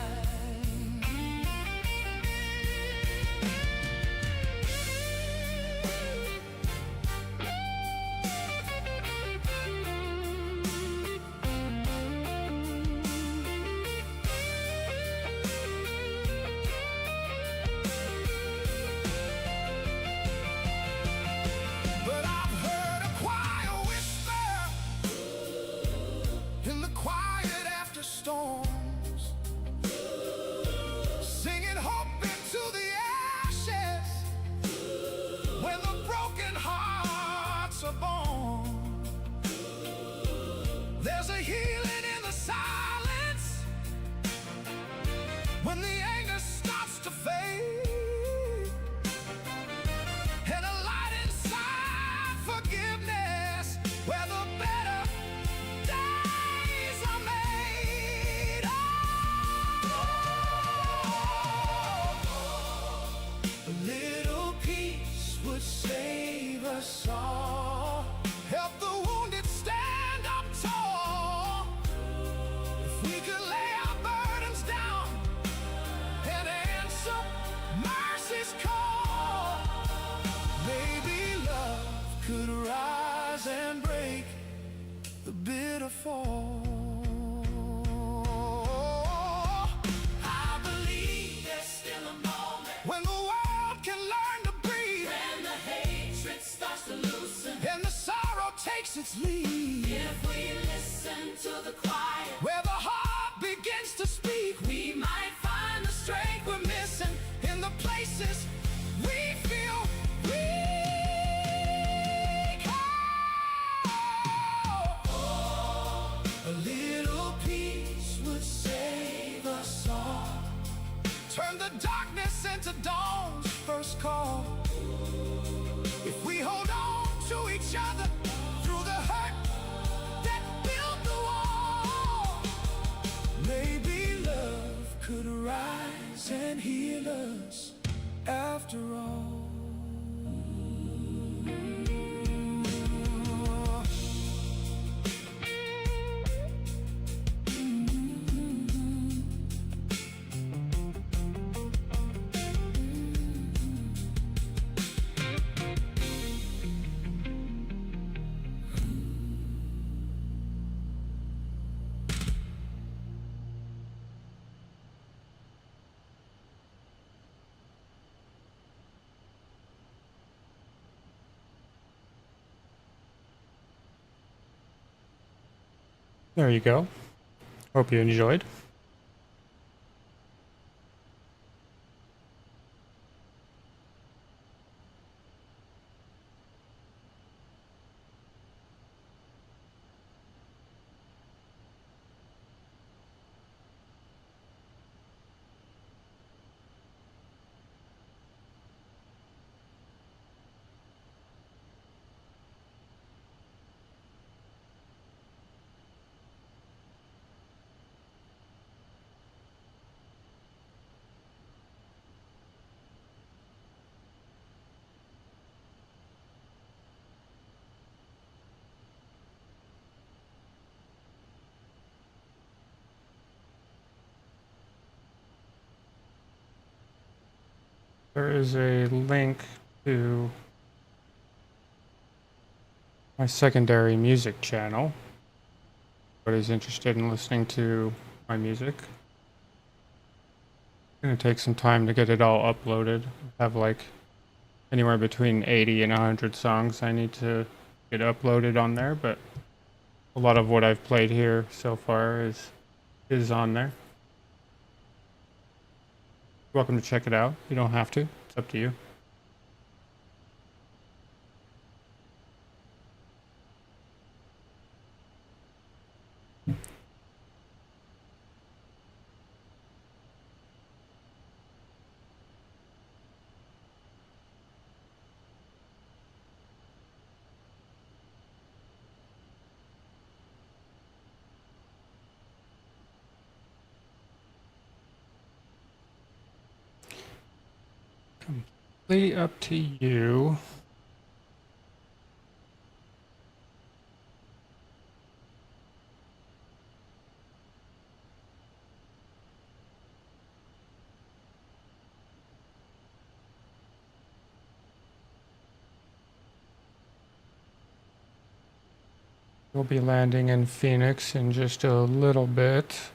But I've heard a choir whisper in the quiet after storms, singing hope into the ashes where the broken hearts are born. There's a healing in the silence when the anger starts to fade, and a light inside forgiveness where the better days are made. A little peace would save us all. Help the wounded stand up tall. If we could lay our burdens down and answer mercy's call, maybe love could rise and break the bitter fall. I believe there's still a moment when the world can learn to breathe, when the hatred starts to loosen and the sorrow takes its lead. If we listen to the quiet where the heart begins to speak, we might find the strength we're missing in the places we feel weak. Oh, a little peace would save us all. Turn the darkness into dawn's first call. If we hold on to each other through the hurt that built the wall, maybe love could rise and heal us after all. There you go. Hope you enjoyed. There is a link to my secondary music channel. Anybody's interested in listening to my music. It's gonna take some time to get it all uploaded. I have like anywhere between 80 and 100 songs I need to get uploaded on there, but a lot of what I've played here so far is on there. Welcome to check it out. You don't have to. It's up to you. Completely up to you. We'll be landing in Phoenix in just a little bit.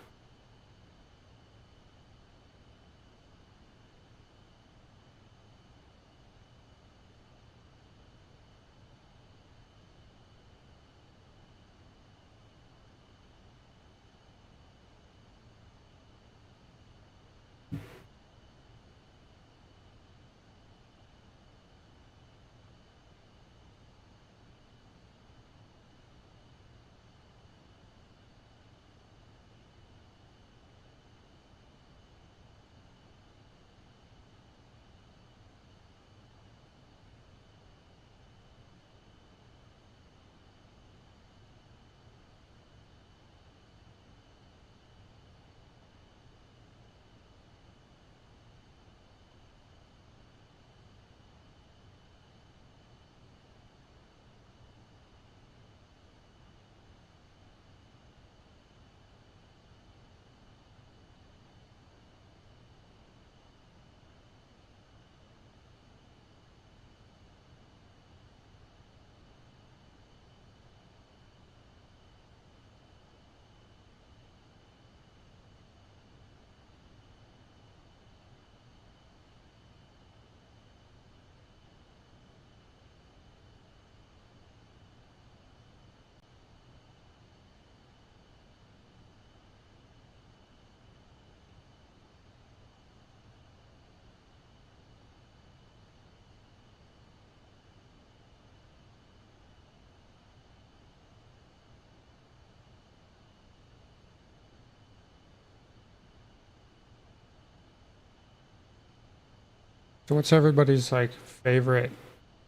So what's everybody's like favorite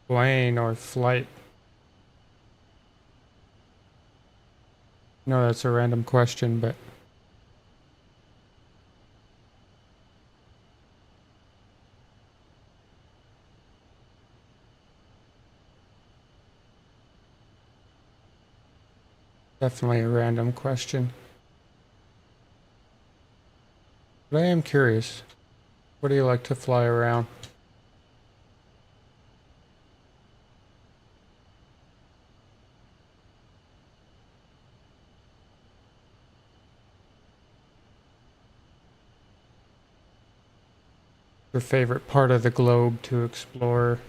plane or flight? No, that's a random question, but definitely a random question. But I am curious. What do you like to fly around? Your favorite part of the globe to explore?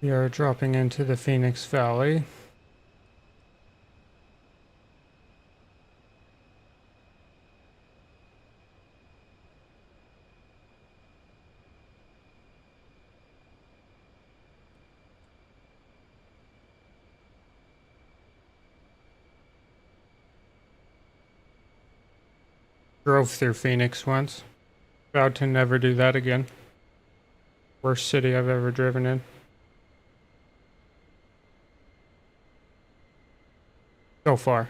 We are dropping into the Phoenix Valley. Drove through Phoenix once. Vowed to never do that again. Worst city I've ever driven in. So far.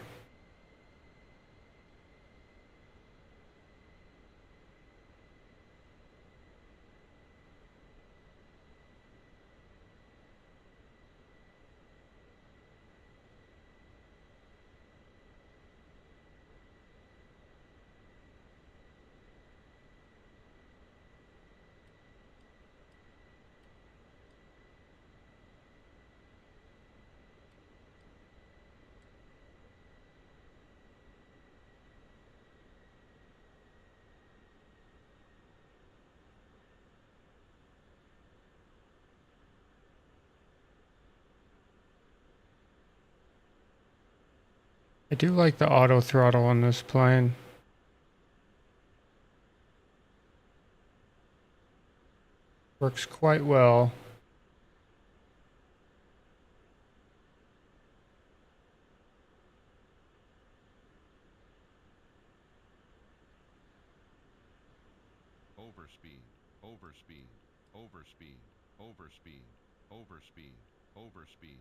I do like the auto throttle on this plane. Works quite well. Overspeed, overspeed, overspeed, overspeed, overspeed, overspeed,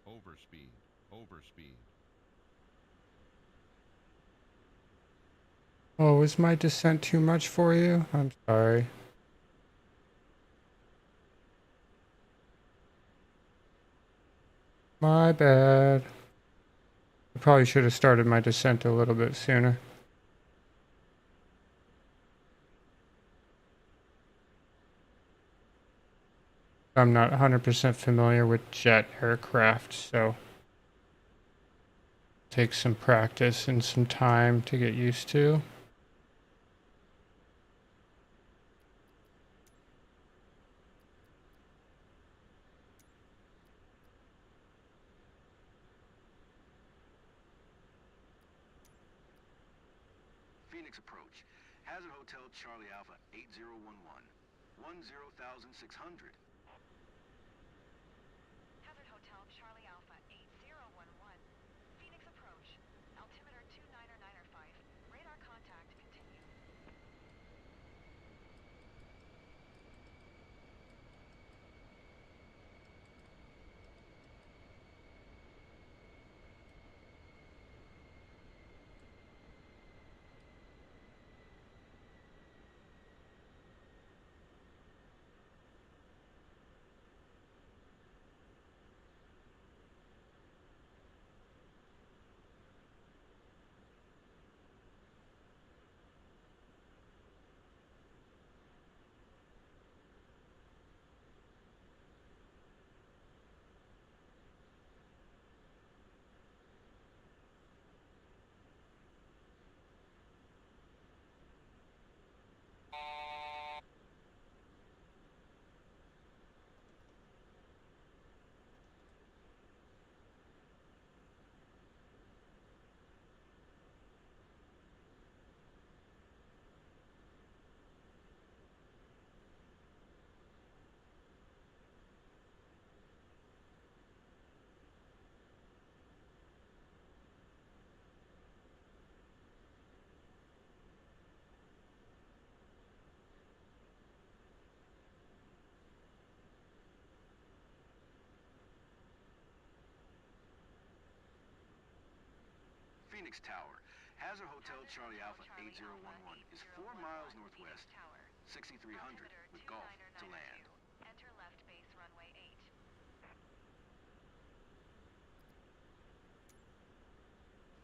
overspeed, overspeed. Oh, is my descent too much for you? I'm sorry. My bad. I probably should have started my descent a little bit sooner. I'm not 100% familiar with jet aircraft, so takes some practice and some time to get used to. Phoenix approach. Hazard Hotel Charlie Alpha 8011. 10,600. Hazard Hotel Charlie Alpha 8011. Phoenix approach. Altimeter 299er5. Radar contact continue. Phoenix Tower. Hazard Hotel Charlie Alpha 8011 is 4 miles northwest, 6,300 with Golf to land. Enter left base runway 8.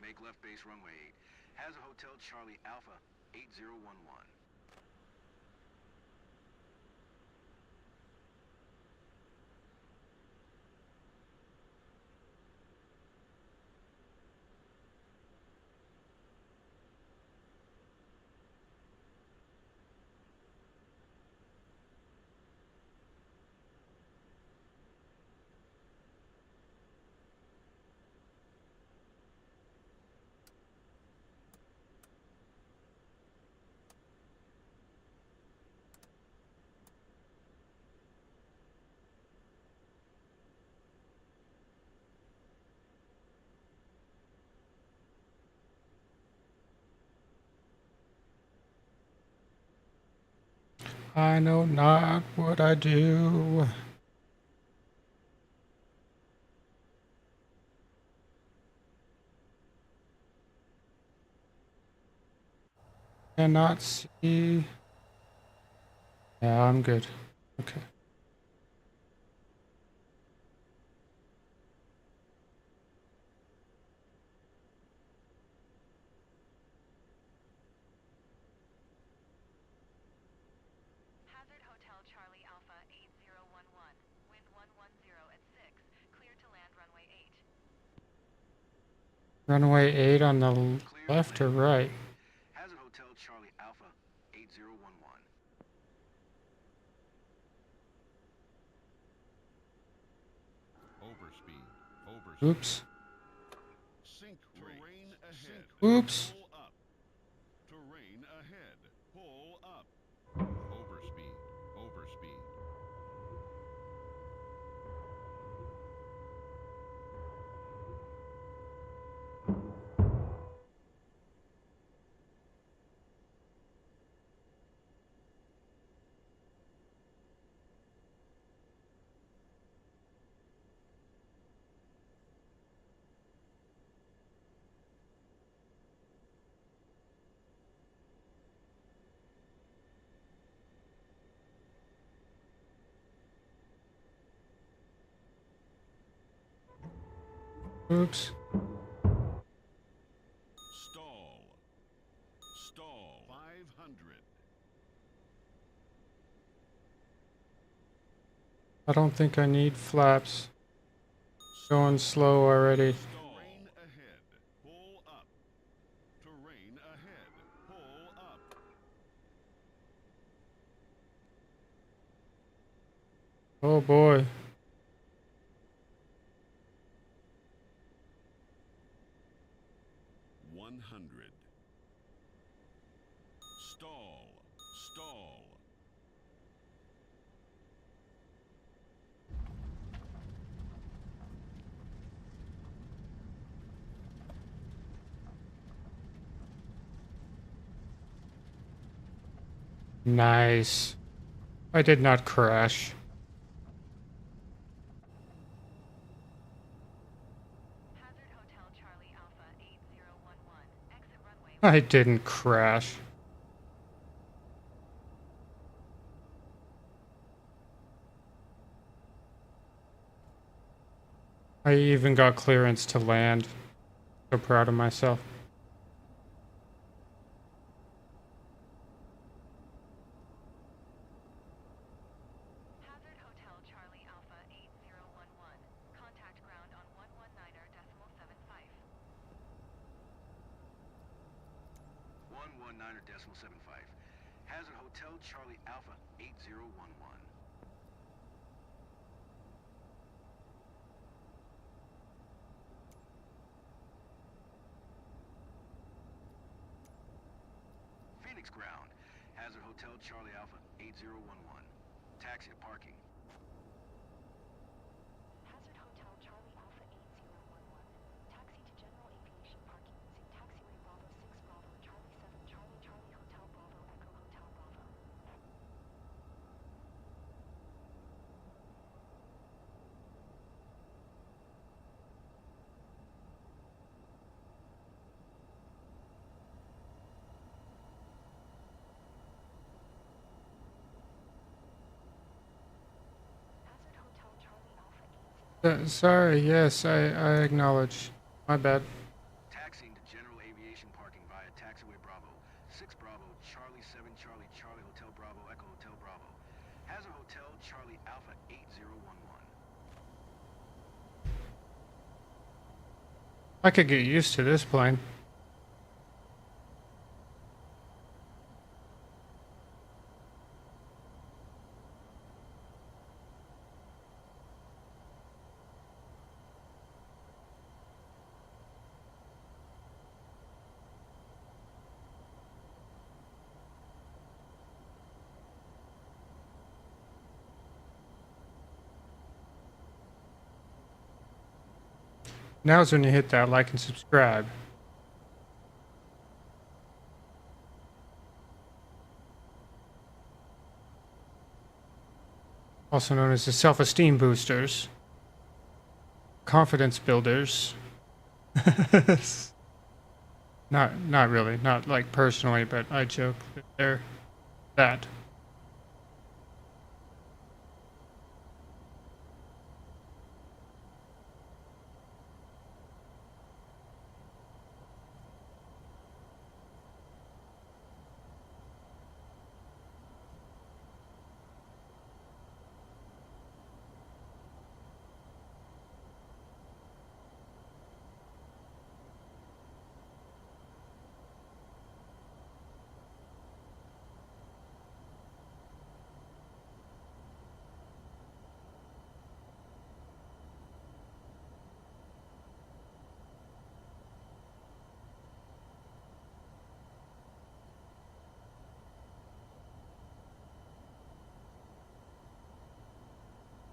Make left base runway 8. Hazard Hotel Charlie Alpha 8011. I know not what I do. Cannot see. Yeah, I'm good. Okay. Hazard Hotel Charlie Alpha 8011. Wind 110 at 6. Clear to land runway 8. Runway 8 on the Clear to left or land right? runway 8. Hazard Hotel Charlie Alpha 8011. Overspeed, overspeed. Oops. Sync terrain ahead. Oops. Pull up. Terrain ahead. Pull up. Overspeed. Overspeed. Oops. Stall. Stall. 500. I don't think I need flaps. Going slow already. Terrain ahead. Pull up. Terrain ahead. Pull up. Oh boy. $100. Stall. Stall. Nice. I did not crash. Hazard Hotel Charlie Alpha 8011. Exit runway. I didn't crash. I even got clearance to land. So proud of myself. Hazard Hotel Charlie Alpha 8011. Contact ground on 119.75. 119.75. Hazard Hotel Charlie Alpha 8011. Phoenix ground. Hazard Hotel Charlie Alpha 8011. Taxi to parking. Hazard Hotel Charlie Alpha 8011. Taxi to General Aviation parking using taxiway Bravo 6 Bravo Charlie 7 Charlie Charlie Hotel Bravo Echo Hotel Bravo. Hazard Hotel Charlie Alpha 80. Sorry, yes, I acknowledge. My bad. Taxiing to General Aviation parking via taxiway Bravo 6 Bravo Charlie 7 Charlie Charlie Hotel Bravo Echo Hotel Bravo. Hazard Hotel Charlie Alpha 8011. I could get used to this plane. Now's when you hit that like and subscribe. Also known as the self-esteem boosters. Confidence builders. Not really, not like personally, but I joke that they're that.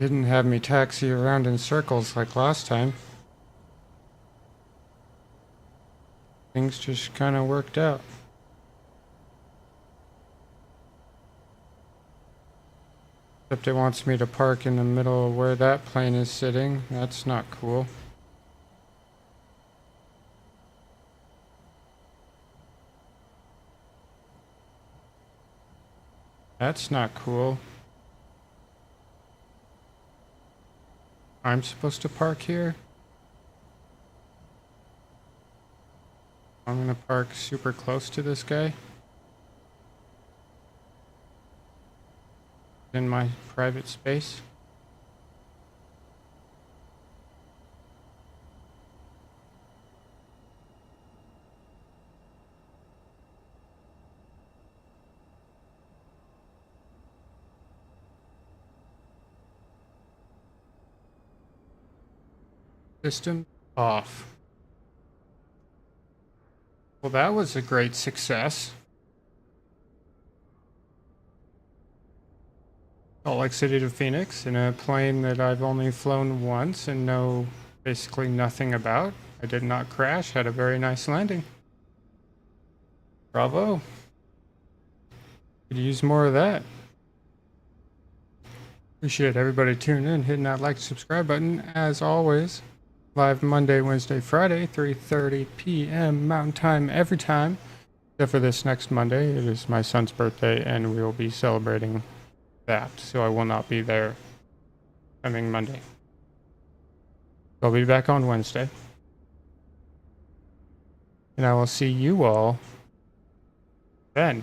Didn't have me taxi around in circles like last time. Things just kind of worked out. Except it wants me to park in the middle of where that plane is sitting. That's not cool. That's not cool. I'm supposed to park here? I'm gonna park super close to this guy. In my private space. System off. Well, that was a great success. Salt Lake City to Phoenix in a plane that I've only flown once and know basically nothing about. I did not crash, had a very nice landing. Bravo. Could use more of that. Appreciate everybody tuning in, hitting that like, subscribe button. As always, live Monday, Wednesday, Friday, 3:30 p.m. Mountain Time every time. Except for this next Monday, it is my son's birthday and we will be celebrating that, so I will not be there coming Monday. I'll be back on Wednesday. And I will see you all then.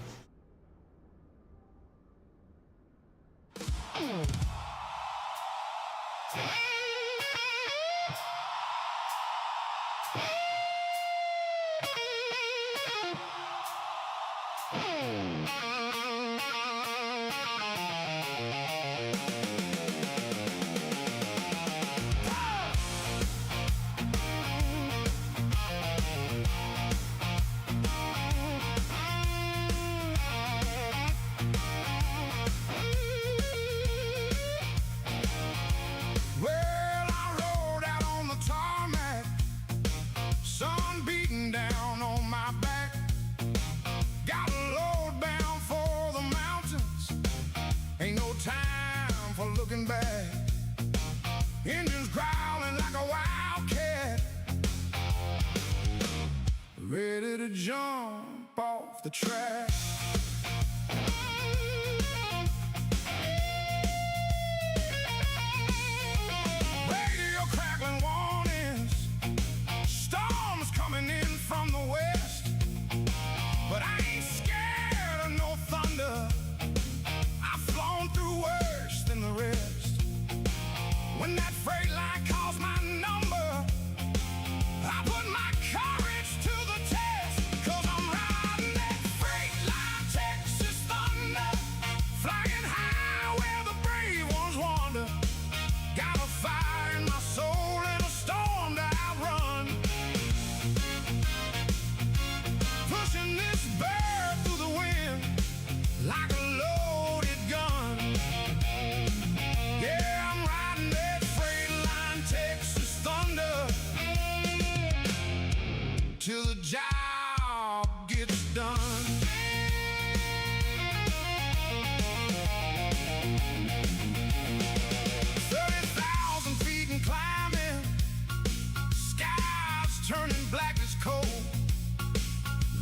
Well, I rode out on the tarmac, sun beating down on my back. Got a load bound for the mountains, ain't no time for looking back. Engines growling like a wildcat, ready to jump off the track. Radio crackling warnings, storms coming in from the west. But I ain't scared of no thunder, I've flown through worse than the rest. When that freight line calls my number, I put my courage to the test. 'Cause I'm riding that freight line, Texas thunder, flying high where the brave ones wander. Got a fire in my soul and a storm to outrun, pushing this bird through the wind like a loaded gun. Yeah, I'm riding that freight line, Texas thunder, till the job gets done. 30,000 feet and climbing, skies turning black as coal,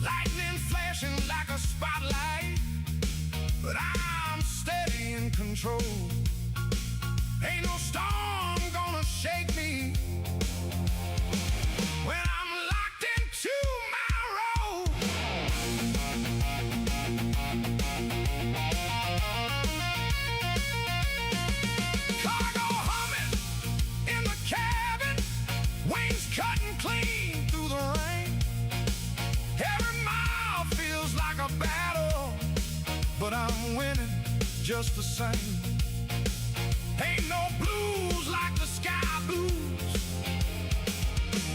lightning flashing like a spotlight, but I'm steady in control. Ain't no storm gonna shake me when I'm locked into my road. Cargo humming in the cabin, wings cutting clean through the rain. Every mile feels like a battle, but I'm winning just the same. Ain't no blues like the sky blues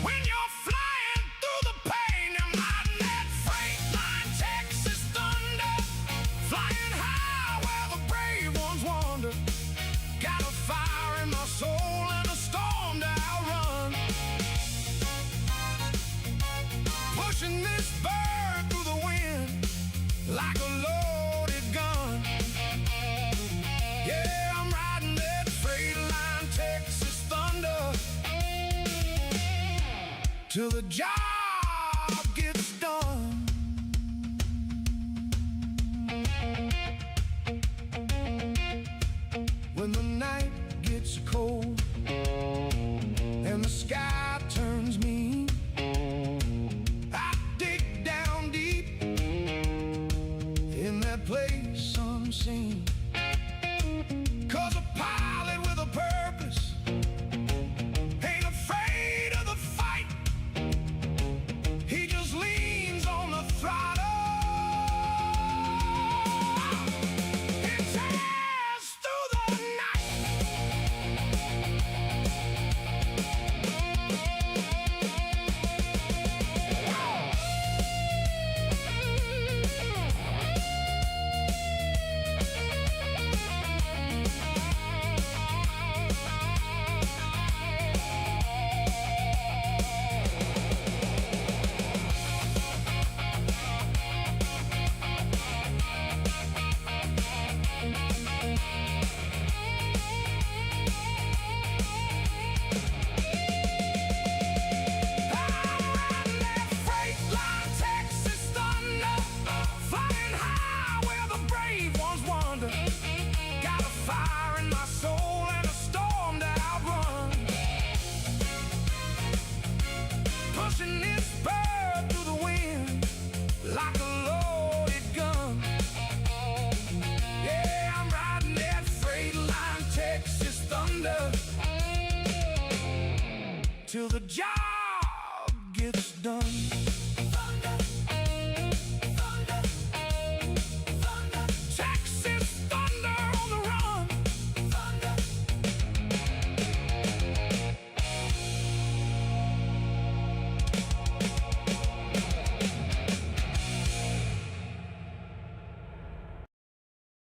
when you're flying through the pain. I'm riding that freight line, Texas thunder, flying high where the brave ones wander. Got a fire like a loaded gun. Yeah, I'm riding that freight line, Texas Thunder, till the job gets done. When the night gets cold and the sky turns mean, I dig down deep in that place unseen. 'Cause a pilot with a purpose ain't afraid of the fight. He just leans on the throttle. It tears through the night. Till the job gets done.